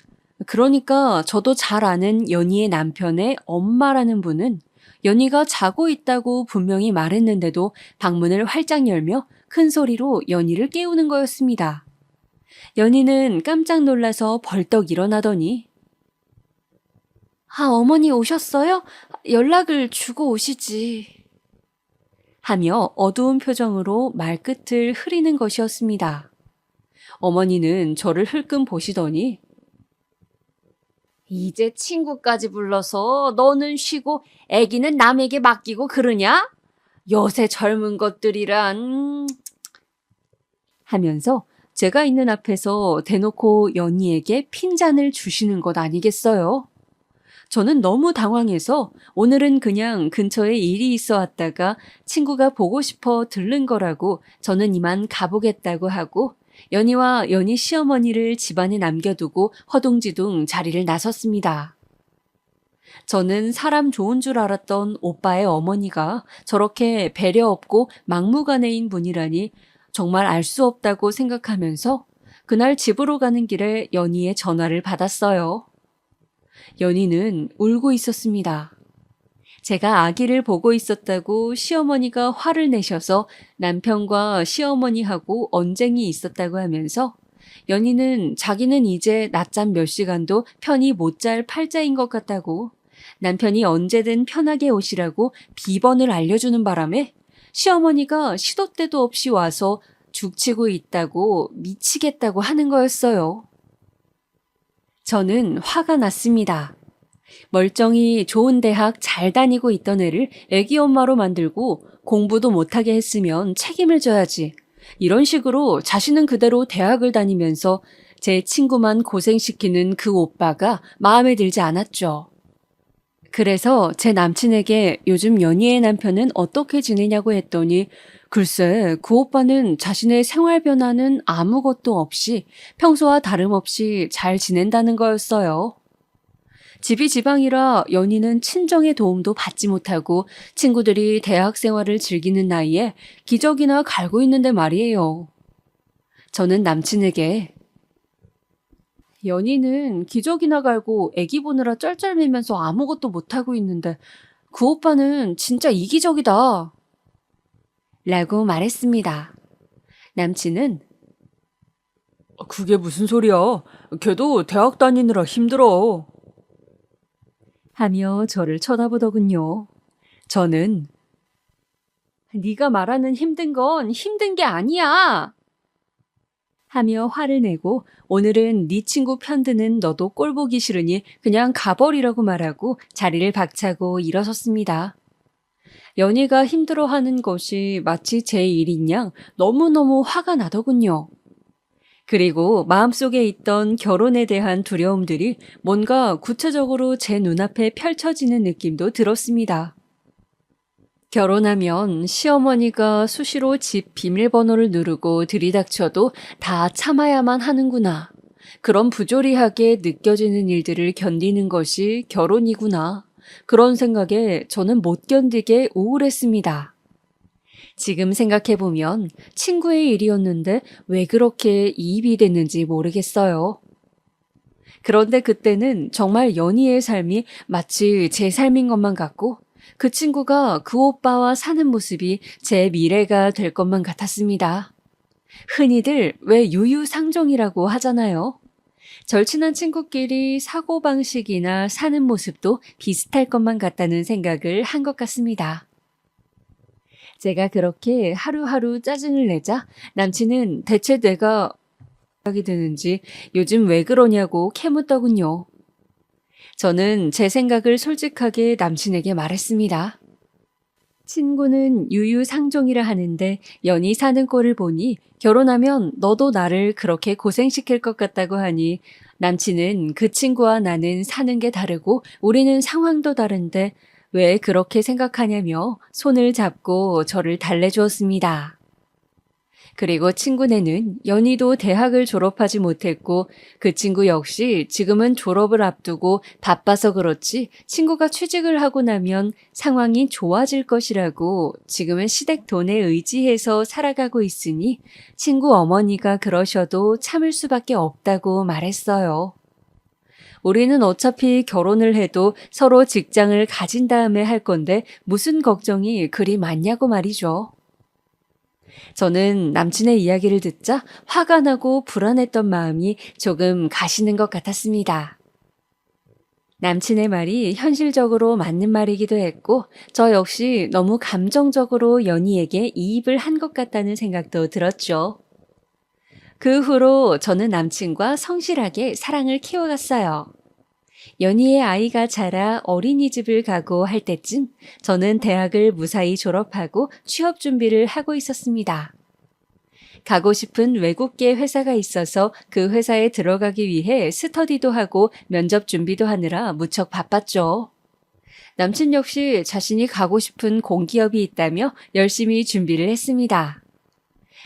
그러니까 저도 잘 아는 연희의 남편의 엄마라는 분은 연희가 자고 있다고 분명히 말했는데도 방문을 활짝 열며 큰 소리로 연희를 깨우는 거였습니다. 연희는 깜짝 놀라서 벌떡 일어나더니 아, 어머니 오셨어요? 연락을 주고 오시지. 하며 어두운 표정으로 말끝을 흐리는 것이었습니다. 어머니는 저를 흘끔 보시더니 이제 친구까지 불러서 너는 쉬고 애기는 남에게 맡기고 그러냐? 요새 젊은 것들이란 하면서 제가 있는 앞에서 대놓고 연희에게 핀잔을 주시는 것 아니겠어요? 저는 너무 당황해서 오늘은 그냥 근처에 일이 있어 왔다가 친구가 보고 싶어 들른 거라고 저는 이만 가보겠다고 하고 연희와 연희 시어머니를 집안에 남겨두고 허둥지둥 자리를 나섰습니다. 저는 사람 좋은 줄 알았던 오빠의 어머니가 저렇게 배려 없고 막무가내인 분이라니 정말 알 수 없다고 생각하면서 그날 집으로 가는 길에 연희의 전화를 받았어요. 연희는 울고 있었습니다. 제가 아기를 보고 있었다고 시어머니가 화를 내셔서 남편과 시어머니하고 언쟁이 있었다고 하면서 연희는 자기는 이제 낮잠 몇 시간도 편히 못 잘 팔자인 것 같다고 남편이 언제든 편하게 오시라고 비번을 알려주는 바람에 시어머니가 시도 때도 없이 와서 죽치고 있다고 미치겠다고 하는 거였어요. 저는 화가 났습니다. 멀쩡히 좋은 대학 잘 다니고 있던 애를 애기 엄마로 만들고 공부도 못하게 했으면 책임을 져야지. 이런 식으로 자신은 그대로 대학을 다니면서 제 친구만 고생시키는 그 오빠가 마음에 들지 않았죠. 그래서 제 남친에게 요즘 연희의 남편은 어떻게 지내냐고 했더니 글쎄 그 오빠는 자신의 생활 변화는 아무것도 없이 평소와 다름없이 잘 지낸다는 거였어요. 집이 지방이라 연희는 친정의 도움도 받지 못하고 친구들이 대학 생활을 즐기는 나이에 기저귀나 갈고 있는데 말이에요. 저는 남친에게 연희는 기저귀나 갈고 애기 보느라 쩔쩔매면서 아무것도 못하고 있는데 그 오빠는 진짜 이기적이다. 라고 말했습니다. 남친은
그게 무슨 소리야? 걔도 대학 다니느라 힘들어.
하며 저를 쳐다보더군요. 저는 네가 말하는 힘든 건 힘든 게 아니야. 하며 화를 내고 오늘은 네 친구 편드는 너도 꼴 보기 싫으니 그냥 가버리라고 말하고 자리를 박차고 일어섰습니다. 연희가 힘들어하는 것이 마치 제 일인 양 너무너무 화가 나더군요. 그리고 마음속에 있던 결혼에 대한 두려움들이 뭔가 구체적으로 제 눈앞에 펼쳐지는 느낌도 들었습니다. 결혼하면 시어머니가 수시로 집 비밀번호를 누르고 들이닥쳐도 다 참아야만 하는구나. 그런 부조리하게 느껴지는 일들을 견디는 것이 결혼이구나. 그런 생각에 저는 못 견디게 우울했습니다. 지금 생각해보면 친구의 일이었는데 왜 그렇게 이입이 됐는지 모르겠어요. 그런데 그때는 정말 연희의 삶이 마치 제 삶인 것만 같고 그 친구가 그 오빠와 사는 모습이 제 미래가 될 것만 같았습니다. 흔히들 왜 유유상종이라고 하잖아요. 절친한 친구끼리 사고방식이나 사는 모습도 비슷할 것만 같다는 생각을 한 것 같습니다. 제가 그렇게 하루하루 짜증을 내자 남친은 대체 내가 생각이 드는지 요즘 왜 그러냐고 캐묻더군요. 저는 제 생각을 솔직하게 남친에게 말했습니다. 친구는 유유상종이라 하는데 연희 사는 꼴을 보니 결혼하면 너도 나를 그렇게 고생시킬 것 같다고 하니 남친은 그 친구와 나는 사는 게 다르고 우리는 상황도 다른데 왜 그렇게 생각하냐며 손을 잡고 저를 달래주었습니다. 그리고 친구네는 연희도 대학을 졸업하지 못했고 그 친구 역시 지금은 졸업을 앞두고 바빠서 그렇지 친구가 취직을 하고 나면 상황이 좋아질 것이라고 지금은 시댁 돈에 의지해서 살아가고 있으니 친구 어머니가 그러셔도 참을 수밖에 없다고 말했어요. 우리는 어차피 결혼을 해도 서로 직장을 가진 다음에 할 건데 무슨 걱정이 그리 많냐고 말이죠. 저는 남친의 이야기를 듣자 화가 나고 불안했던 마음이 조금 가시는 것 같았습니다. 남친의 말이 현실적으로 맞는 말이기도 했고, 저 역시 너무 감정적으로 연희에게 이입을 한 것 같다는 생각도 들었죠. 그 후로 저는 남친과 성실하게 사랑을 키워갔어요. 연희의 아이가 자라 어린이집을 가고 할 때쯤 저는 대학을 무사히 졸업하고 취업 준비를 하고 있었습니다. 가고 싶은 외국계 회사가 있어서 그 회사에 들어가기 위해 스터디도 하고 면접 준비도 하느라 무척 바빴죠. 남친 역시 자신이 가고 싶은 공기업이 있다며 열심히 준비를 했습니다.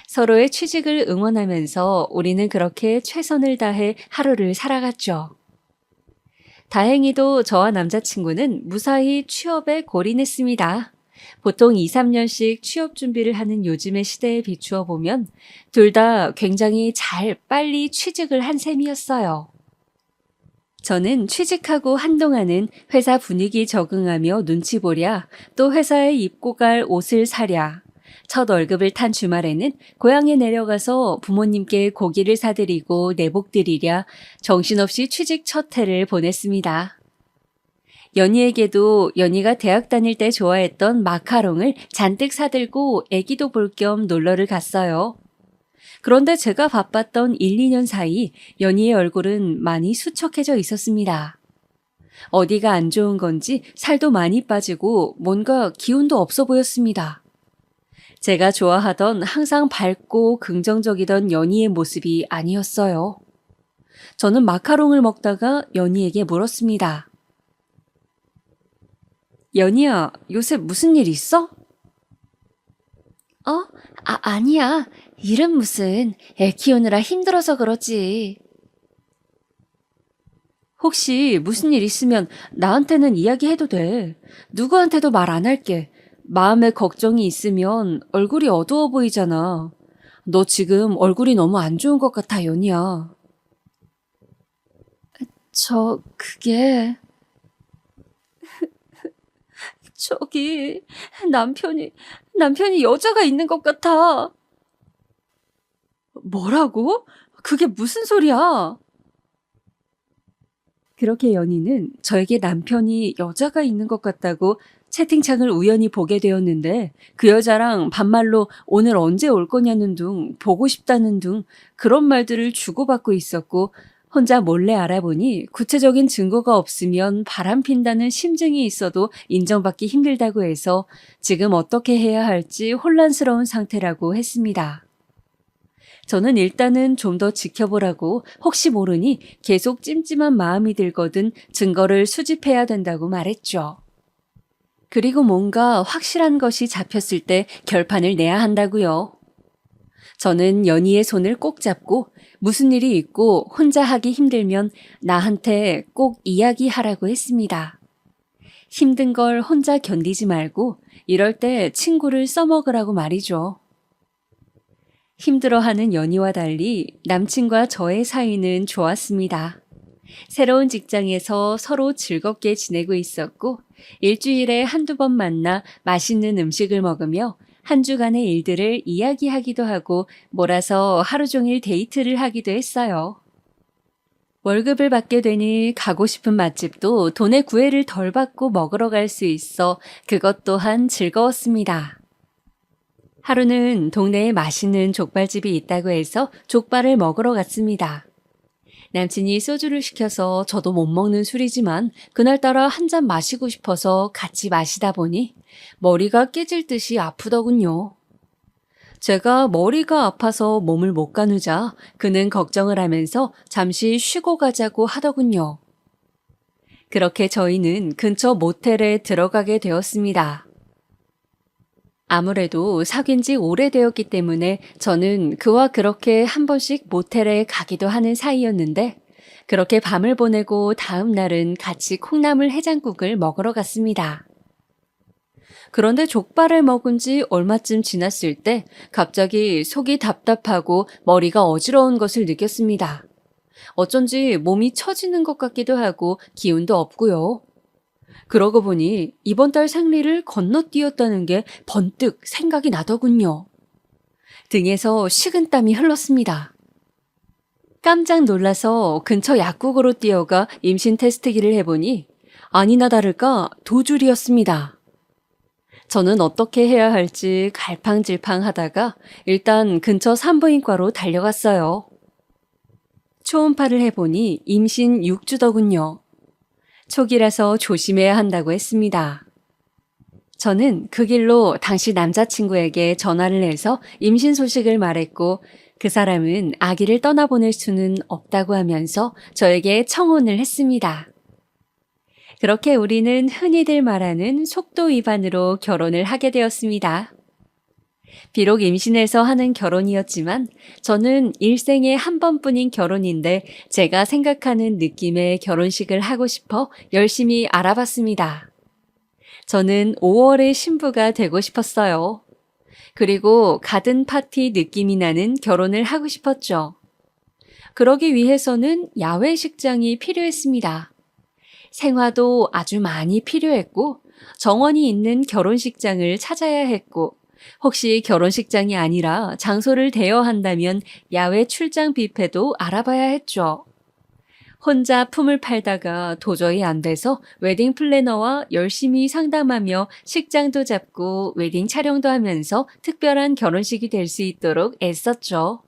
서로의 취직을 응원하면서 우리는 그렇게 최선을 다해 하루를 살아갔죠. 다행히도 저와 남자친구는 무사히 취업에 골인했습니다. 보통 2, 3년씩 취업 준비를 하는 요즘의 시대에 비추어 보면 둘 다 굉장히 잘 빨리 취직을 한 셈이었어요. 저는 취직하고 한동안은 회사 분위기 적응하며 눈치 보랴, 또 회사에 입고 갈 옷을 사랴, 첫 월급을 탄 주말에는 고향에 내려가서 부모님께 고기를 사드리고 내복 드리랴 정신없이 취직 첫 해를 보냈습니다. 연희에게도 연희가 대학 다닐 때 좋아했던 마카롱을 잔뜩 사들고 애기도 볼 겸 놀러를 갔어요. 그런데 제가 바빴던 1, 2년 사이 연희의 얼굴은 많이 수척해져 있었습니다. 어디가 안 좋은 건지 살도 많이 빠지고 뭔가 기운도 없어 보였습니다. 제가 좋아하던 항상 밝고 긍정적이던 연희의 모습이 아니었어요. 저는 마카롱을 먹다가 연희에게 물었습니다. 연희야, 요새 무슨 일 있어? 아니야. 일은 무슨. 애 키우느라 힘들어서 그렇지. 혹시 무슨 일 있으면 나한테는 이야기해도 돼. 누구한테도 말 안 할게. 마음에 걱정이 있으면 얼굴이 어두워 보이잖아. 너 지금 얼굴이 너무 안 좋은 것 같아, 연희야. 그게... 저기, 남편이 여자가 있는 것 같아. 뭐라고? 그게 무슨 소리야? 그렇게 연희는 저에게 남편이 여자가 있는 것 같다고 채팅창을 우연히 보게 되었는데 그 여자랑 반말로 오늘 언제 올 거냐는 둥, 보고 싶다는 둥 그런 말들을 주고받고 있었고 혼자 몰래 알아보니 구체적인 증거가 없으면 바람핀다는 심증이 있어도 인정받기 힘들다고 해서 지금 어떻게 해야 할지 혼란스러운 상태라고 했습니다. 저는 일단은 좀 더 지켜보라고 혹시 모르니 계속 찜찜한 마음이 들거든 증거를 수집해야 된다고 말했죠. 그리고 뭔가 확실한 것이 잡혔을 때 결판을 내야 한다고요. 저는 연희의 손을 꼭 잡고 무슨 일이 있고 혼자 하기 힘들면 나한테 꼭 이야기하라고 했습니다. 힘든 걸 혼자 견디지 말고 이럴 때 친구를 써먹으라고 말이죠. 힘들어하는 연희와 달리 남친과 저의 사이는 좋았습니다. 새로운 직장에서 서로 즐겁게 지내고 있었고 일주일에 한두 번 만나 맛있는 음식을 먹으며 한 주간의 일들을 이야기하기도 하고 몰아서 하루 종일 데이트를 하기도 했어요. 월급을 받게 되니 가고 싶은 맛집도 돈의 구애를 덜 받고 먹으러 갈 수 있어 그것 또한 즐거웠습니다. 하루는 동네에 맛있는 족발집이 있다고 해서 족발을 먹으러 갔습니다. 남친이 소주를 시켜서 저도 못 먹는 술이지만 그날따라 한 잔 마시고 싶어서 같이 마시다 보니 머리가 깨질 듯이 아프더군요. 제가 머리가 아파서 몸을 못 가누자 그는 걱정을 하면서 잠시 쉬고 가자고 하더군요. 그렇게 저희는 근처 모텔에 들어가게 되었습니다. 아무래도 사귄 지 오래되었기 때문에 저는 그와 그렇게 한 번씩 모텔에 가기도 하는 사이였는데 그렇게 밤을 보내고 다음 날은 같이 콩나물 해장국을 먹으러 갔습니다. 그런데 족발을 먹은 지 얼마쯤 지났을 때 갑자기 속이 답답하고 머리가 어지러운 것을 느꼈습니다. 어쩐지 몸이 처지는 것 같기도 하고 기운도 없고요. 그러고 보니 이번 달 생리를 건너뛰었다는 게 번뜩 생각이 나더군요. 등에서 식은땀이 흘렀습니다. 깜짝 놀라서 근처 약국으로 뛰어가 임신 테스트기를 해보니 아니나 다를까 도줄이었습니다. 저는 어떻게 해야 할지 갈팡질팡 하다가 일단 근처 산부인과로 달려갔어요. 초음파를 해보니 임신 6주더군요. 초기라서 조심해야 한다고 했습니다. 저는 그 길로 당시 남자친구에게 전화를 해서 임신 소식을 말했고 그 사람은 아기를 떠나보낼 수는 없다고 하면서 저에게 청혼을 했습니다. 그렇게 우리는 흔히들 말하는 속도 위반으로 결혼을 하게 되었습니다. 비록 임신해서 하는 결혼이었지만 저는 일생에 한 번뿐인 결혼인데 제가 생각하는 느낌의 결혼식을 하고 싶어 열심히 알아봤습니다. 저는 5월의 신부가 되고 싶었어요. 그리고 가든 파티 느낌이 나는 결혼을 하고 싶었죠. 그러기 위해서는 야외 식장이 필요했습니다. 생화도 아주 많이 필요했고 정원이 있는 결혼식장을 찾아야 했고 혹시 결혼식장이 아니라 장소를 대여한다면 야외 출장 뷔페도 알아봐야 했죠. 혼자 품을 팔다가 도저히 안 돼서 웨딩 플래너와 열심히 상담하며 식장도 잡고 웨딩 촬영도 하면서 특별한 결혼식이 될 수 있도록 애썼죠.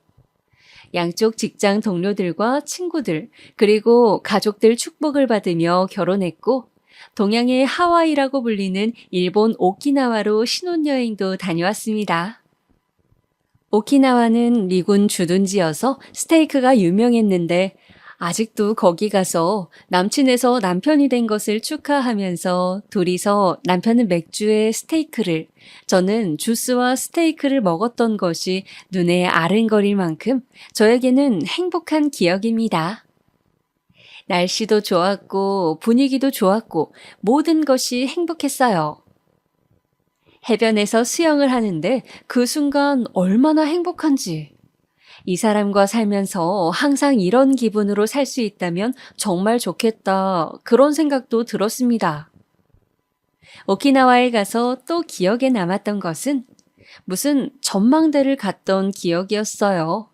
양쪽 직장 동료들과 친구들, 그리고 가족들 축복을 받으며 결혼했고, 동양의 하와이라고 불리는 일본 오키나와로 신혼여행도 다녀왔습니다. 오키나와는 미군 주둔지여서 스테이크가 유명했는데, 아직도 거기 가서 남친에서 남편이 된 것을 축하하면서 둘이서 남편은 맥주에 스테이크를, 저는 주스와 스테이크를 먹었던 것이 눈에 아른거릴 만큼 저에게는 행복한 기억입니다. 날씨도 좋았고 분위기도 좋았고 모든 것이 행복했어요. 해변에서 수영을 하는데 그 순간 얼마나 행복한지. 이 사람과 살면서 항상 이런 기분으로 살 수 있다면 정말 좋겠다. 그런 생각도 들었습니다. 오키나와에 가서 또 기억에 남았던 것은 무슨 전망대를 갔던 기억이었어요.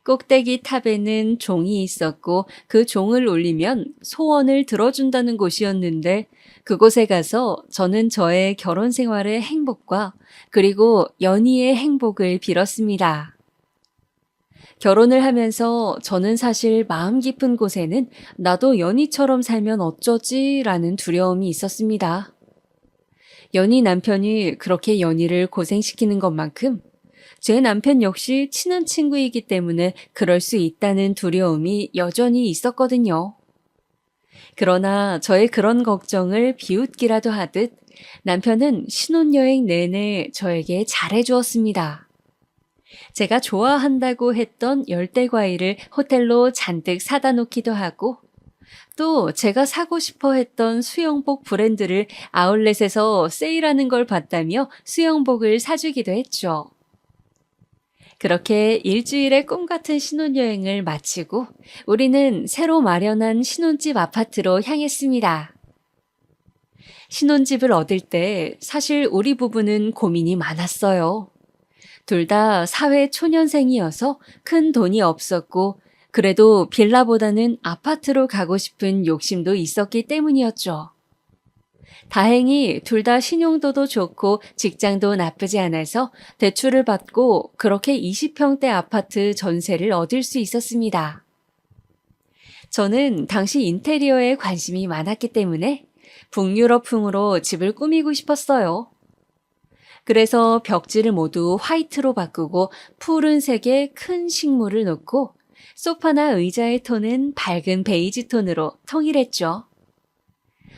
꼭대기 탑에는 종이 있었고 그 종을 울리면 소원을 들어준다는 곳이었는데 그곳에 가서 저는 저의 결혼 생활의 행복과 그리고 연희의 행복을 빌었습니다. 결혼을 하면서 저는 사실 마음 깊은 곳에는 나도 연희처럼 살면 어쩌지? 라는 두려움이 있었습니다. 연희 남편이 그렇게 연희를 고생시키는 것만큼 제 남편 역시 친한 친구이기 때문에 그럴 수 있다는 두려움이 여전히 있었거든요. 그러나 저의 그런 걱정을 비웃기라도 하듯 남편은 신혼여행 내내 저에게 잘해주었습니다. 제가 좋아한다고 했던 열대과일을 호텔로 잔뜩 사다 놓기도 하고 또 제가 사고 싶어 했던 수영복 브랜드를 아울렛에서 세일하는 걸 봤다며 수영복을 사주기도 했죠. 그렇게 일주일의 꿈 같은 신혼여행을 마치고 우리는 새로 마련한 신혼집 아파트로 향했습니다. 신혼집을 얻을 때 사실 우리 부부는 고민이 많았어요. 둘 다 사회 초년생이어서 큰 돈이 없었고 그래도 빌라보다는 아파트로 가고 싶은 욕심도 있었기 때문이었죠. 다행히 둘 다 신용도도 좋고 직장도 나쁘지 않아서 대출을 받고 그렇게 20평대 아파트 전세를 얻을 수 있었습니다. 저는 당시 인테리어에 관심이 많았기 때문에 북유럽풍으로 집을 꾸미고 싶었어요. 그래서 벽지를 모두 화이트로 바꾸고 푸른색의 큰 식물을 놓고 소파나 의자의 톤은 밝은 베이지 톤으로 통일했죠.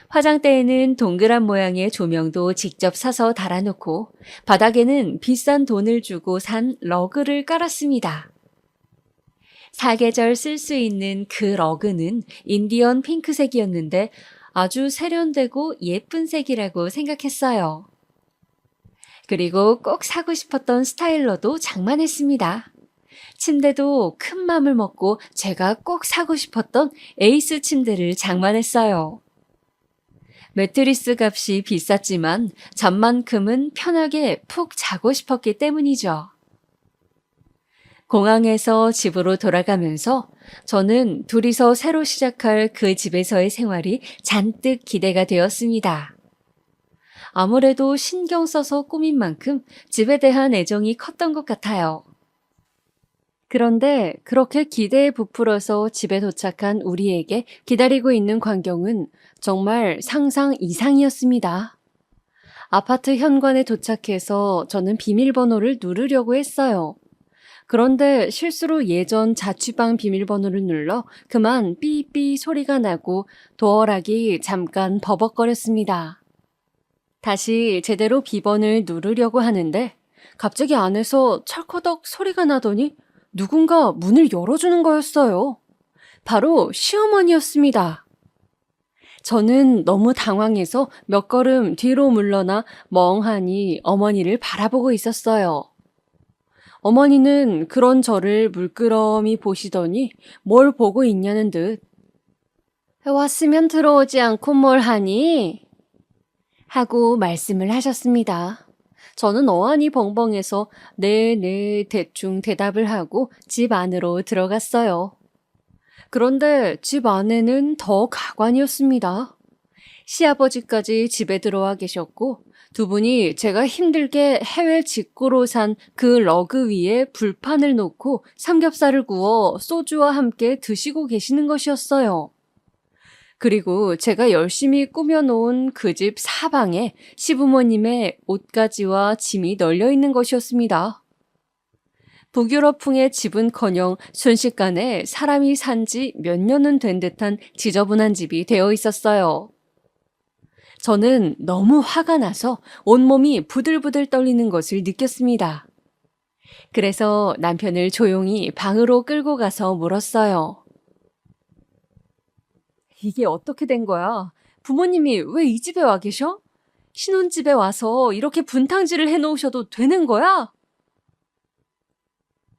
화장대에는 동그란 모양의 조명도 직접 사서 달아놓고 바닥에는 비싼 돈을 주고 산 러그를 깔았습니다. 사계절 쓸 수 있는 그 러그는 인디언 핑크색이었는데 아주 세련되고 예쁜 색이라고 생각했어요. 그리고 꼭 사고 싶었던 스타일러도 장만했습니다. 침대도 큰 맘을 먹고 제가 꼭 사고 싶었던 에이스 침대를 장만했어요. 매트리스 값이 비쌌지만 잠만큼은 편하게 푹 자고 싶었기 때문이죠. 공항에서 집으로 돌아가면서 저는 둘이서 새로 시작할 그 집에서의 생활이 잔뜩 기대가 되었습니다. 아무래도 신경 써서 꾸민 만큼 집에 대한 애정이 컸던 것 같아요. 그런데 그렇게 기대에 부풀어서 집에 도착한 우리에게 기다리고 있는 광경은 정말 상상 이상이었습니다. 아파트 현관에 도착해서 저는 비밀번호를 누르려고 했어요. 그런데 실수로 예전 자취방 비밀번호를 눌러 그만 삐삐 소리가 나고 도어락이 잠깐 버벅거렸습니다. 다시 제대로 비번을 누르려고 하는데 갑자기 안에서 철커덕 소리가 나더니 누군가 문을 열어주는 거였어요. 바로 시어머니였습니다. 저는 너무 당황해서 몇 걸음 뒤로 물러나 멍하니 어머니를 바라보고 있었어요. 어머니는 그런 저를 물끄러미 보시더니 뭘 보고 있냐는 듯 왔으면 들어오지 않고 뭘 하니? 하고 말씀을 하셨습니다. 저는 어안이 벙벙해서 네, 대충 대답을 하고 집 안으로 들어갔어요. 그런데 집 안에는 더 가관이었습니다. 시아버지까지 집에 들어와 계셨고 두 분이 제가 힘들게 해외 직구로 산 그 러그 위에 불판을 놓고 삼겹살을 구워 소주와 함께 드시고 계시는 것이었어요. 그리고 제가 열심히 꾸며놓은 그 집 사방에 시부모님의 옷가지와 짐이 널려 있는 것이었습니다. 북유럽풍의 집은커녕 순식간에 사람이 산 지 몇 년은 된 듯한 지저분한 집이 되어 있었어요. 저는 너무 화가 나서 온몸이 부들부들 떨리는 것을 느꼈습니다. 그래서 남편을 조용히 방으로 끌고 가서 물었어요. 이게 어떻게 된 거야? 부모님이 왜 이 집에 와 계셔? 신혼집에 와서 이렇게 분탕질을 해놓으셔도 되는 거야?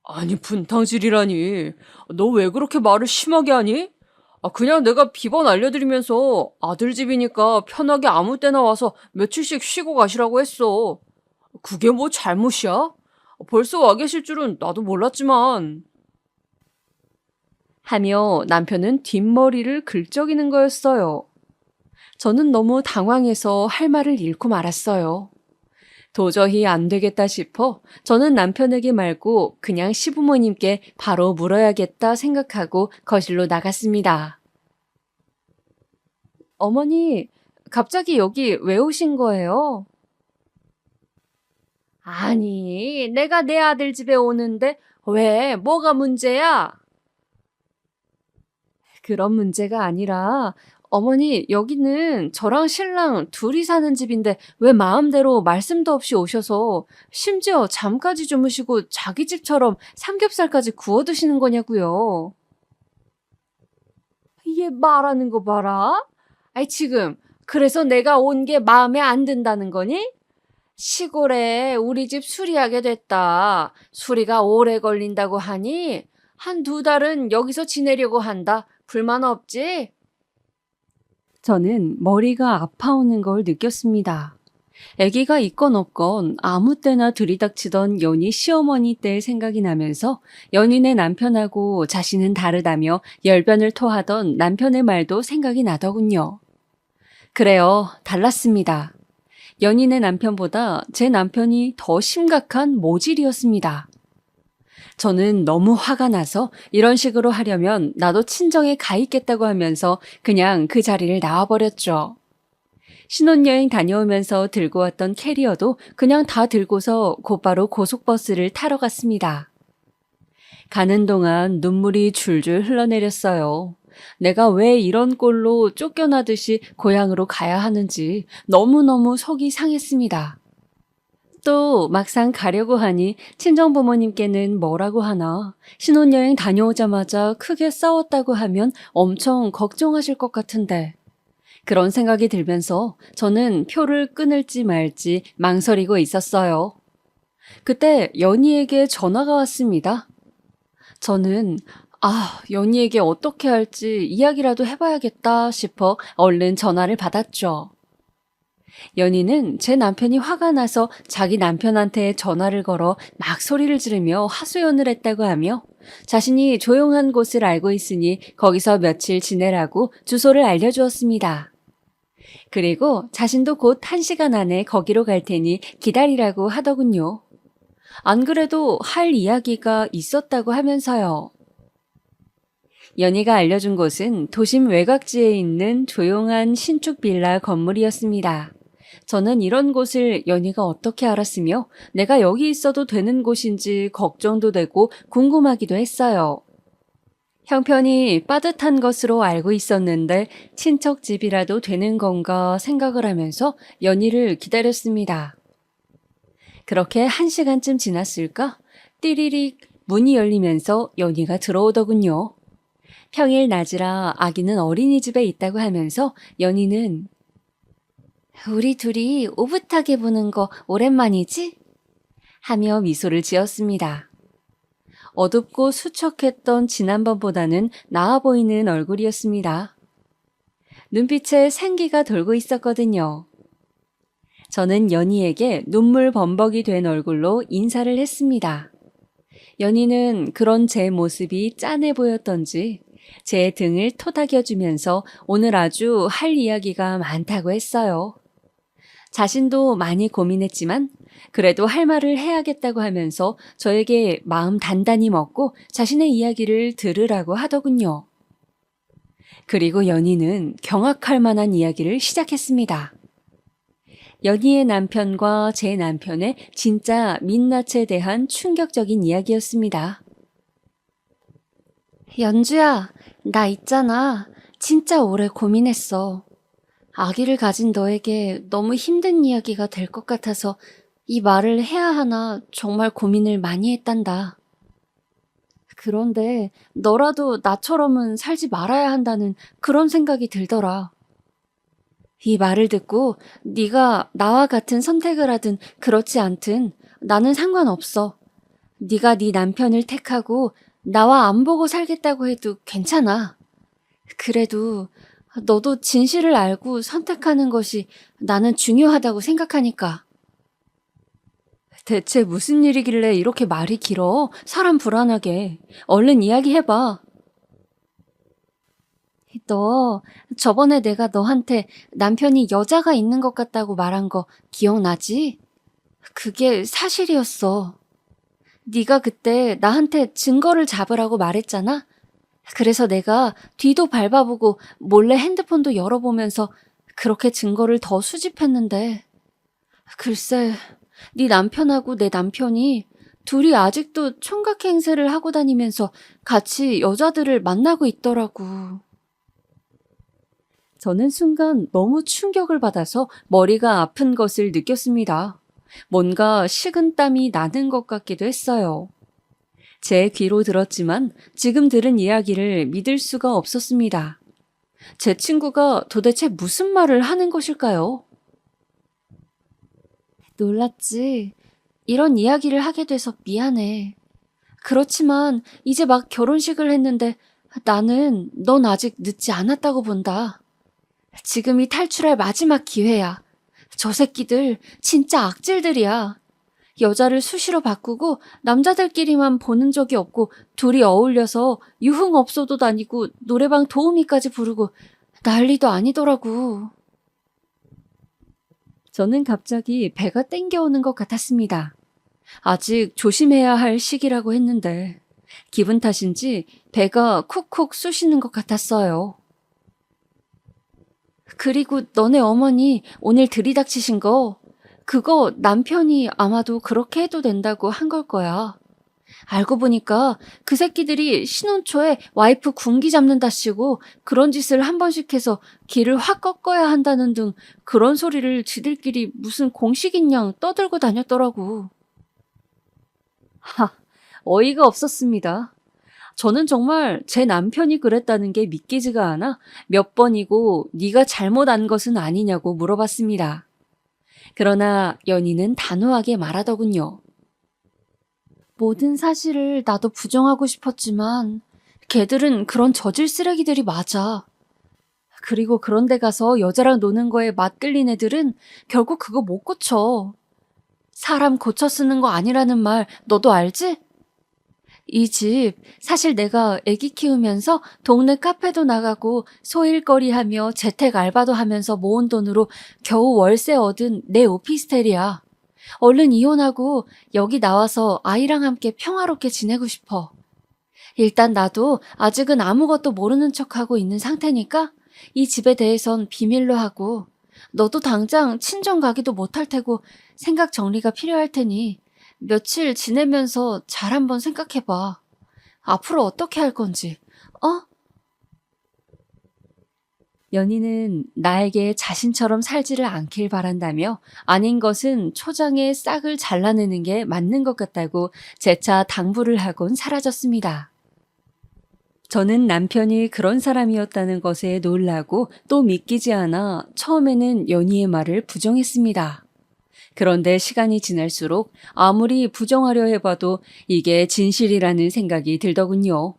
아니, 분탕질이라니. 너 왜 그렇게 말을 심하게 하니? 그냥 내가 비번 알려드리면서 아들 집이니까 편하게 아무 때나 와서 며칠씩 쉬고 가시라고 했어. 그게 뭐 잘못이야? 벌써 와 계실 줄은 나도 몰랐지만.
하며 남편은 뒷머리를 긁적이는 거였어요. 저는 너무 당황해서 할 말을 잃고 말았어요. 도저히 안 되겠다 싶어 저는 남편에게 말고 그냥 시부모님께 바로 물어야겠다 생각하고 거실로 나갔습니다. 어머니, 갑자기 여기 왜 오신 거예요? 아니, 내가 내 아들 집에 오는데 왜? 뭐가 문제야? 그런 문제가 아니라 어머니, 여기는 저랑 신랑 둘이 사는 집인데 왜 마음대로 말씀도 없이 오셔서 심지어 잠까지 주무시고 자기 집처럼 삼겹살까지 구워 드시는 거냐고요. 얘 말하는 거 봐라. 아이 지금 그래서 내가 온 게 마음에 안 든다는 거니? 시골에 우리 집 수리하게 됐다. 수리가 오래 걸린다고 하니 한 2달은 여기서 지내려고 한다. 불만 없지? 저는 머리가 아파오는 걸 느꼈습니다. 아기가 있건 없건 아무 때나 들이닥치던 연희 시어머니 때의 생각이 나면서 연희네 남편하고 자신은 다르다며 열변을 토하던 남편의 말도 생각이 나더군요. 그래요, 달랐습니다. 연희네 남편보다 제 남편이 더 심각한 모질이었습니다. 저는 너무 화가 나서 이런 식으로 하려면 나도 친정에 가 있겠다고 하면서 그냥 그 자리를 나와버렸죠. 신혼여행 다녀오면서 들고 왔던 캐리어도 그냥 다 들고서 곧바로 고속버스를 타러 갔습니다. 가는 동안 눈물이 줄줄 흘러내렸어요. 내가 왜 이런 꼴로 쫓겨나듯이 고향으로 가야 하는지 너무너무 속이 상했습니다. 또 막상 가려고 하니 친정부모님께는 뭐라고 하나, 신혼여행 다녀오자마자 크게 싸웠다고 하면 엄청 걱정하실 것 같은데, 그런 생각이 들면서 저는 표를 끊을지 말지 망설이고 있었어요. 그때 연희에게 전화가 왔습니다. 저는 연희에게 어떻게 할지 이야기라도 해봐야겠다 싶어 얼른 전화를 받았죠. 연희는 제 남편이 화가 나서 자기 남편한테 전화를 걸어 막 소리를 지르며 하소연을 했다고 하며 자신이 조용한 곳을 알고 있으니 거기서 며칠 지내라고 주소를 알려주었습니다. 그리고 자신도 곧 1시간 안에 거기로 갈 테니 기다리라고 하더군요. 안 그래도 할 이야기가 있었다고 하면서요. 연희가 알려준 곳은 도심 외곽지에 있는 조용한 신축 빌라 건물이었습니다. 저는 이런 곳을 연희가 어떻게 알았으며 내가 여기 있어도 되는 곳인지 걱정도 되고 궁금하기도 했어요. 형편이 빠듯한 것으로 알고 있었는데 친척 집이라도 되는 건가 생각을 하면서 연희를 기다렸습니다. 그렇게 1시간쯤 지났을까? 띠리릭 문이 열리면서 연희가 들어오더군요. 평일 낮이라 아기는 어린이집에 있다고 하면서 연희는 우리 둘이 오붓하게 보는 거 오랜만이지? 하며 미소를 지었습니다. 어둡고 수척했던 지난번보다는 나아 보이는 얼굴이었습니다. 눈빛에 생기가 돌고 있었거든요. 저는 연희에게 눈물 범벅이 된 얼굴로 인사를 했습니다. 연희는 그런 제 모습이 짠해 보였던지 제 등을 토닥여주면서 오늘 아주 할 이야기가 많다고 했어요. 자신도 많이 고민했지만 그래도 할 말을 해야겠다고 하면서 저에게 마음 단단히 먹고 자신의 이야기를 들으라고 하더군요. 그리고 연희는 경악할 만한 이야기를 시작했습니다. 연희의 남편과 제 남편의 진짜 민낯에 대한 충격적인 이야기였습니다. 연주야, 나 있잖아. 진짜 오래 고민했어. 아기를 가진 너에게 너무 힘든 이야기가 될 것 같아서 이 말을 해야 하나 정말 고민을 많이 했단다. 그런데 너라도 나처럼은 살지 말아야 한다는 그런 생각이 들더라. 이 말을 듣고 네가 나와 같은 선택을 하든 그렇지 않든 나는 상관없어. 네가 네 남편을 택하고 나와 안 보고 살겠다고 해도 괜찮아. 그래도 너도 진실을 알고 선택하는 것이 나는 중요하다고 생각하니까. 대체 무슨 일이길래 이렇게 말이 길어? 사람 불안하게. 얼른 이야기해봐. 너 저번에 내가 너한테 남편이 여자가 있는 것 같다고 말한 거 기억나지? 그게 사실이었어. 네가 그때 나한테 증거를 잡으라고 말했잖아? 그래서 내가 뒤도 밟아보고 몰래 핸드폰도 열어보면서 그렇게 증거를 더 수집했는데 글쎄, 네 남편하고 내 남편이 둘이 아직도 총각 행세를 하고 다니면서 같이 여자들을 만나고 있더라고. 저는 순간 너무 충격을 받아서 머리가 아픈 것을 느꼈습니다. 뭔가 식은땀이 나는 것 같기도 했어요. 제 귀로 들었지만 지금 들은 이야기를 믿을 수가 없었습니다. 제 친구가 도대체 무슨 말을 하는 것일까요? 놀랐지. 이런 이야기를 하게 돼서 미안해. 그렇지만 이제 막 결혼식을 했는데 나는 넌 아직 늦지 않았다고 본다. 지금이 탈출할 마지막 기회야. 저 새끼들 진짜 악질들이야. 여자를 수시로 바꾸고 남자들끼리만 보는 적이 없고 둘이 어울려서 유흥업소도 다니고 노래방 도우미까지 부르고 난리도 아니더라고. 저는 갑자기 배가 땡겨오는 것 같았습니다. 아직 조심해야 할 시기라고 했는데 기분 탓인지 배가 쿡쿡 쑤시는 것 같았어요. 그리고 너네 어머니 오늘 들이닥치신 거 그거 남편이 아마도 그렇게 해도 된다고 한 걸 거야. 알고 보니까 그 새끼들이 신혼 초에 와이프 군기 잡는다시고 그런 짓을 한 번씩 해서 길을 확 꺾어야 한다는 등 그런 소리를 지들끼리 무슨 공식인 양 떠들고 다녔더라고. 하, 어이가 없었습니다. 저는 정말 제 남편이 그랬다는 게 믿기지가 않아 몇 번이고 네가 잘못 안 것은 아니냐고 물어봤습니다. 그러나 연희는 단호하게 말하더군요. 모든 사실을 나도 부정하고 싶었지만 걔들은 그런 저질 쓰레기들이 맞아. 그리고 그런 데 가서 여자랑 노는 거에 맛 끌린 애들은 결국 그거 못 고쳐. 사람 고쳐 쓰는 거 아니라는 말 너도 알지? 이 집 사실 내가 애기 키우면서 동네 카페도 나가고 소일거리 하며 재택 알바도 하면서 모은 돈으로 겨우 월세 얻은 내 오피스텔이야. 얼른 이혼하고 여기 나와서 아이랑 함께 평화롭게 지내고 싶어. 일단 나도 아직은 아무것도 모르는 척하고 있는 상태니까 이 집에 대해선 비밀로 하고 너도 당장 친정 가기도 못할 테고 생각 정리가 필요할 테니 며칠 지내면서 잘 한번 생각해봐. 앞으로 어떻게 할 건지, 어? 연희는 나에게 자신처럼 살지를 않길 바란다며 아닌 것은 초장에 싹을 잘라내는 게 맞는 것 같다고 재차 당부를 하곤 사라졌습니다. 저는 남편이 그런 사람이었다는 것에 놀라고 또 믿기지 않아 처음에는 연희의 말을 부정했습니다. 그런데 시간이 지날수록 아무리 부정하려 해봐도 이게 진실이라는 생각이 들더군요.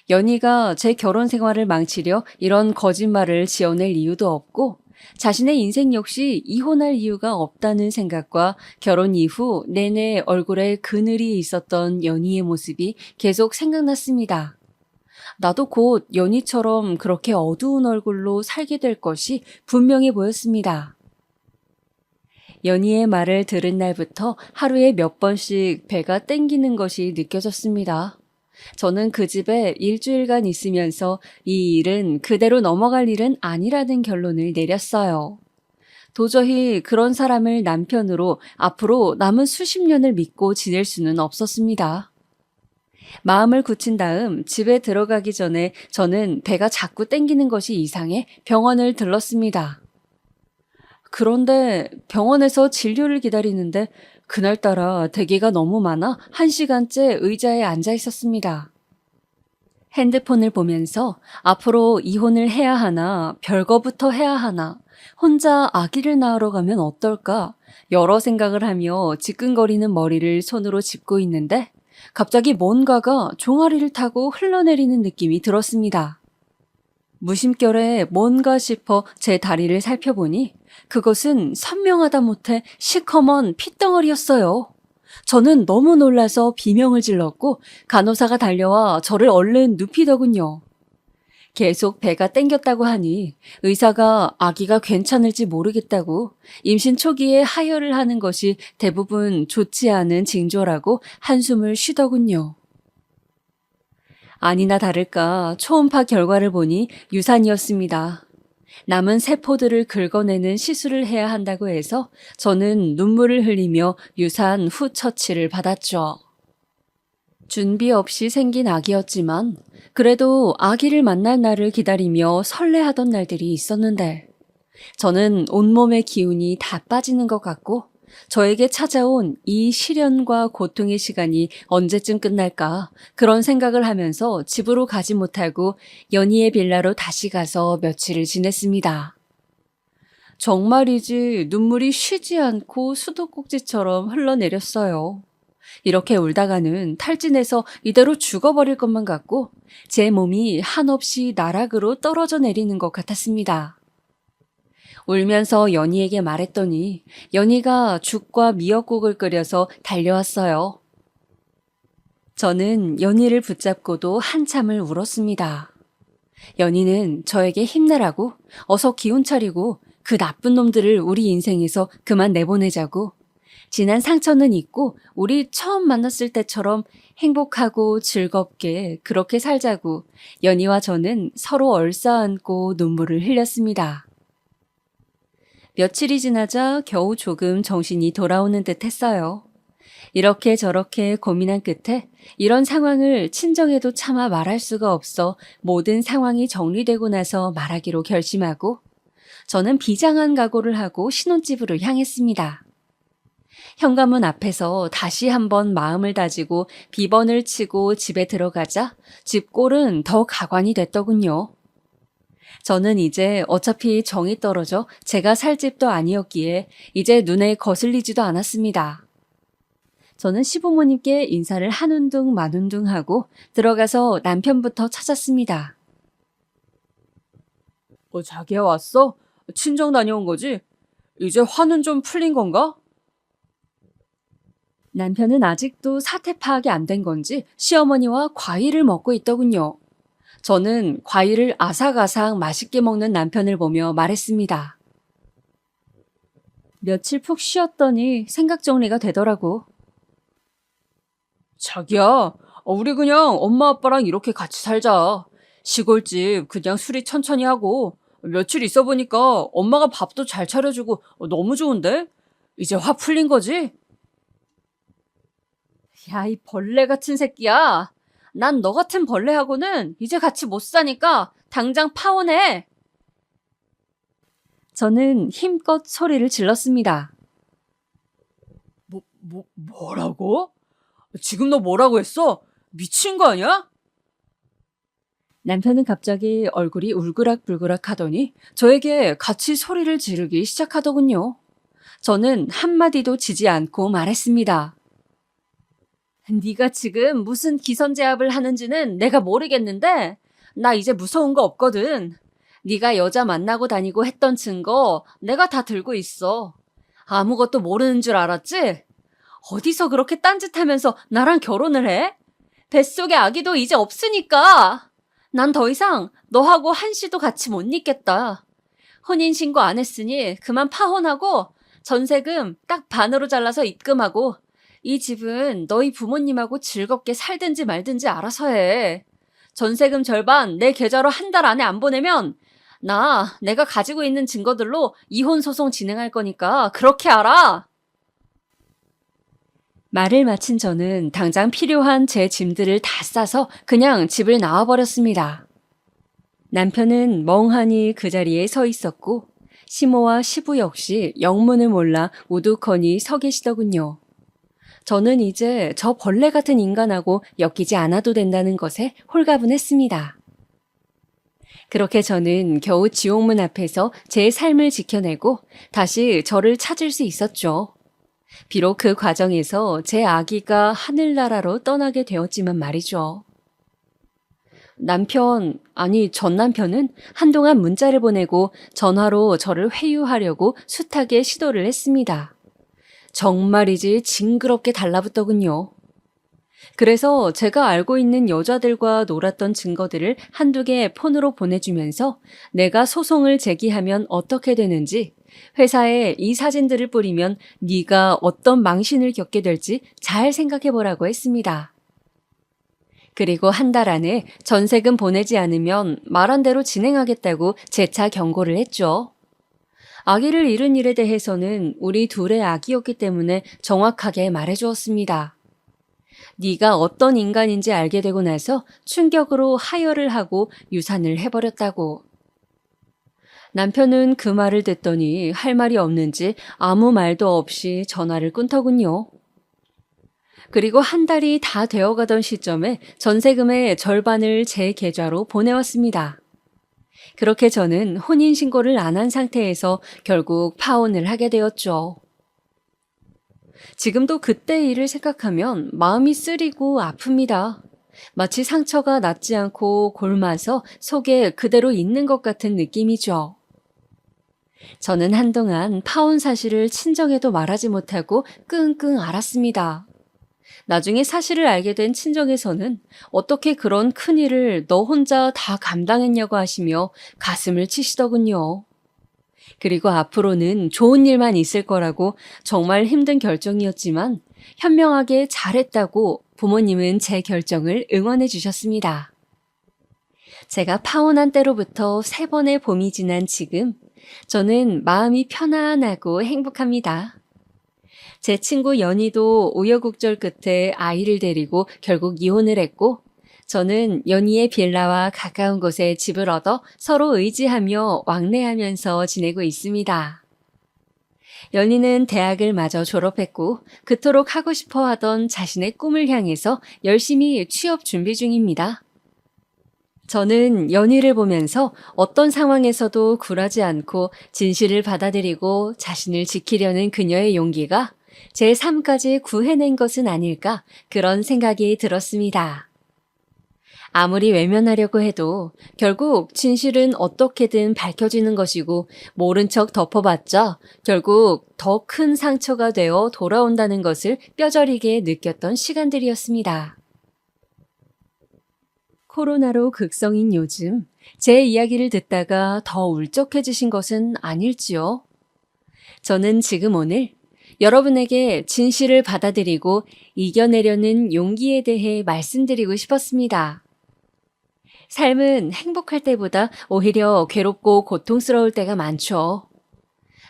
연희가 제 결혼 생활을 망치려 이런 거짓말을 지어낼 이유도 없고 자신의 인생 역시 이혼할 이유가 없다는 생각과 결혼 이후 내내 얼굴에 그늘이 있었던 연희의 모습이 계속 생각났습니다. 나도 곧 연희처럼 그렇게 어두운 얼굴로 살게 될 것이 분명해 보였습니다. 연희의 말을 들은 날부터 하루에 몇 번씩 배가 땡기는 것이 느껴졌습니다. 저는 그 집에 일주일간 있으면서 이 일은 그대로 넘어갈 일은 아니라는 결론을 내렸어요. 도저히 그런 사람을 남편으로 앞으로 남은 수십 년을 믿고 지낼 수는 없었습니다. 마음을 굳힌 다음 집에 들어가기 전에 저는 배가 자꾸 땡기는 것이 이상해 병원을 들렀습니다. 그런데 병원에서 진료를 기다리는데 그날따라 대기가 너무 많아 1시간째 의자에 앉아 있었습니다. 핸드폰을 보면서 앞으로 이혼을 해야 하나, 별거부터 해야 하나, 혼자 아기를 낳으러 가면 어떨까, 여러 생각을 하며 지끈거리는 머리를 손으로 짚고 있는데 갑자기 뭔가가 종아리를 타고 흘러내리는 느낌이 들었습니다. 무심결에 뭔가 싶어 제 다리를 살펴보니 그것은 선명하다 못해 시커먼 핏덩어리였어요. 저는 너무 놀라서 비명을 질렀고 간호사가 달려와 저를 얼른 눕히더군요. 계속 배가 땡겼다고 하니 의사가 아기가 괜찮을지 모르겠다고 임신 초기에 하혈을 하는 것이 대부분 좋지 않은 징조라고 한숨을 쉬더군요. 아니나 다를까 초음파 결과를 보니 유산이었습니다. 남은 세포들을 긁어내는 시술을 해야 한다고 해서 저는 눈물을 흘리며 유산 후 처치를 받았죠. 준비 없이 생긴 아기였지만 그래도 아기를 만날 날을 기다리며 설레하던 날들이 있었는데 저는 온몸의 기운이 다 빠지는 것 같고 저에게 찾아온 이 시련과 고통의 시간이 언제쯤 끝날까 그런 생각을 하면서 집으로 가지 못하고 연희의 빌라로 다시 가서 며칠을 지냈습니다. 정말이지 눈물이 쉬지 않고 수도꼭지처럼 흘러내렸어요. 이렇게 울다가는 탈진해서 이대로 죽어버릴 것만 같고 제 몸이 한없이 나락으로 떨어져 내리는 것 같았습니다. 울면서 연희에게 말했더니 연희가 죽과 미역국을 끓여서 달려왔어요. 저는 연희를 붙잡고도 한참을 울었습니다. 연희는 저에게 힘내라고 어서 기운 차리고 그 나쁜 놈들을 우리 인생에서 그만 내보내자고 지난 상처는 잊고 우리 처음 만났을 때처럼 행복하고 즐겁게 그렇게 살자고 연희와 저는 서로 얼싸안고 눈물을 흘렸습니다. 며칠이 지나자 겨우 조금 정신이 돌아오는 듯 했어요. 이렇게 저렇게 고민한 끝에 이런 상황을 친정에도 차마 말할 수가 없어 모든 상황이 정리되고 나서 말하기로 결심하고 저는 비장한 각오를 하고 신혼집으로 향했습니다. 현관문 앞에서 다시 한번 마음을 다지고 비번을 치고 집에 들어가자 집 꼴은 더 가관이 됐더군요. 저는 이제 어차피 정이 떨어져 제가 살 집도 아니었기에 이제 눈에 거슬리지도 않았습니다. 저는 시부모님께 인사를 한운둥 만운둥 하고 들어가서 남편부터 찾았습니다.
자기야 왔어? 친정 다녀온 거지? 이제 화는 좀 풀린 건가?
남편은 아직도 사태 파악이 안 된 건지 시어머니와 과일을 먹고 있더군요. 저는 과일을 아삭아삭 맛있게 먹는 남편을 보며 말했습니다. 며칠 푹 쉬었더니 생각 정리가 되더라고.
자기야, 우리 그냥 엄마 아빠랑 이렇게 같이 살자. 시골집 그냥 수리 천천히 하고 며칠 있어 보니까 엄마가 밥도 잘 차려주고 너무 좋은데? 이제 화 풀린 거지?
야, 이 벌레 같은 새끼야. 난 너 같은 벌레하고는 이제 같이 못 사니까 당장 파혼해. 저는 힘껏 소리를 질렀습니다.
뭐라고? 지금 너 뭐라고 했어? 미친 거 아니야?
남편은 갑자기 얼굴이 울그락불그락 하더니 저에게 같이 소리를 지르기 시작하더군요. 저는 한마디도 지지 않고 말했습니다. 네가 지금 무슨 기선제압을 하는지는 내가 모르겠는데 나 이제 무서운 거 없거든. 네가 여자 만나고 다니고 했던 증거 내가 다 들고 있어. 아무것도 모르는 줄 알았지? 어디서 그렇게 딴짓하면서 나랑 결혼을 해? 뱃속에 아기도 이제 없으니까. 난 더 이상 너하고 한시도 같이 못 있겠다. 혼인신고 안 했으니 그만 파혼하고 전세금 딱 반으로 잘라서 입금하고 이 집은 너희 부모님하고 즐겁게 살든지 말든지 알아서 해. 전세금 절반 내 계좌로 한 달 안에 안 보내면 내가 가지고 있는 증거들로 이혼 소송 진행할 거니까 그렇게 알아. 말을 마친 저는 당장 필요한 제 짐들을 다 싸서 그냥 집을 나와버렸습니다. 남편은 멍하니 그 자리에 서 있었고 시모와 시부 역시 영문을 몰라 우두커니 서 계시더군요. 저는 이제 저 벌레 같은 인간하고 엮이지 않아도 된다는 것에 홀가분했습니다. 그렇게 저는 겨우 지옥문 앞에서 제 삶을 지켜내고 다시 저를 찾을 수 있었죠. 비록 그 과정에서 제 아기가 하늘나라로 떠나게 되었지만 말이죠. 전 남편은 한동안 문자를 보내고 전화로 저를 회유하려고 숱하게 시도를 했습니다. 정말이지 징그럽게 달라붙더군요. 그래서 제가 알고 있는 여자들과 놀았던 증거들을 한두 개 폰으로 보내주면서 내가 소송을 제기하면 어떻게 되는지, 회사에 이 사진들을 뿌리면 네가 어떤 망신을 겪게 될지 잘 생각해보라고 했습니다. 그리고 한 달 안에 전세금 보내지 않으면 말한 대로 진행하겠다고 재차 경고를 했죠. 아기를 잃은 일에 대해서는 우리 둘의 아기였기 때문에 정확하게 말해주었습니다. 네가 어떤 인간인지 알게 되고 나서 충격으로 하혈을 하고 유산을 해버렸다고. 남편은 그 말을 듣더니 할 말이 없는지 아무 말도 없이 전화를 끊더군요. 그리고 한 달이 다 되어가던 시점에 전세금의 절반을 제 계좌로 보내왔습니다. 그렇게 저는 혼인신고를 안 한 상태에서 결국 파혼을 하게 되었죠. 지금도 그때 일을 생각하면 마음이 쓰리고 아픕니다. 마치 상처가 낫지 않고 골마서 속에 그대로 있는 것 같은 느낌이죠. 저는 한동안 파혼 사실을 친정에도 말하지 못하고 끙끙 앓았습니다. 나중에 사실을 알게 된 친정에서는 어떻게 그런 큰일을 너 혼자 다 감당했냐고 하시며 가슴을 치시더군요. 그리고 앞으로는 좋은 일만 있을 거라고 정말 힘든 결정이었지만 현명하게 잘했다고 부모님은 제 결정을 응원해 주셨습니다. 제가 파혼한 때로부터 3번의 봄이 지난 지금 저는 마음이 편안하고 행복합니다. 제 친구 연희도 우여곡절 끝에 아이를 데리고 결국 이혼을 했고 저는 연희의 빌라와 가까운 곳에 집을 얻어 서로 의지하며 왕래하면서 지내고 있습니다. 연희는 대학을 마저 졸업했고 그토록 하고 싶어 하던 자신의 꿈을 향해서 열심히 취업 준비 중입니다. 저는 연희를 보면서 어떤 상황에서도 굴하지 않고 진실을 받아들이고 자신을 지키려는 그녀의 용기가 제 삶까지 구해낸 것은 아닐까 그런 생각이 들었습니다. 아무리 외면하려고 해도 결국 진실은 어떻게든 밝혀지는 것이고 모른 척 덮어봤자 결국 더 큰 상처가 되어 돌아온다는 것을 뼈저리게 느꼈던 시간들이었습니다. 코로나로 극성인 요즘 제 이야기를 듣다가 더 울적해지신 것은 아닐지요? 저는 지금 오늘 여러분에게 진실을 받아들이고 이겨내려는 용기에 대해 말씀드리고 싶었습니다. 삶은 행복할 때보다 오히려 괴롭고 고통스러울 때가 많죠.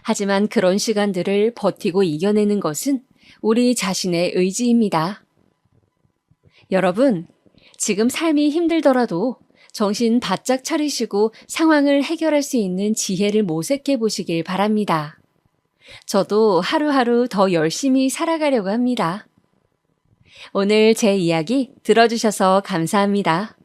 하지만 그런 시간들을 버티고 이겨내는 것은 우리 자신의 의지입니다. 여러분, 지금 삶이 힘들더라도 정신 바짝 차리시고 상황을 해결할 수 있는 지혜를 모색해 보시길 바랍니다. 저도 하루하루 더 열심히 살아가려고 합니다. 오늘 제 이야기 들어주셔서 감사합니다.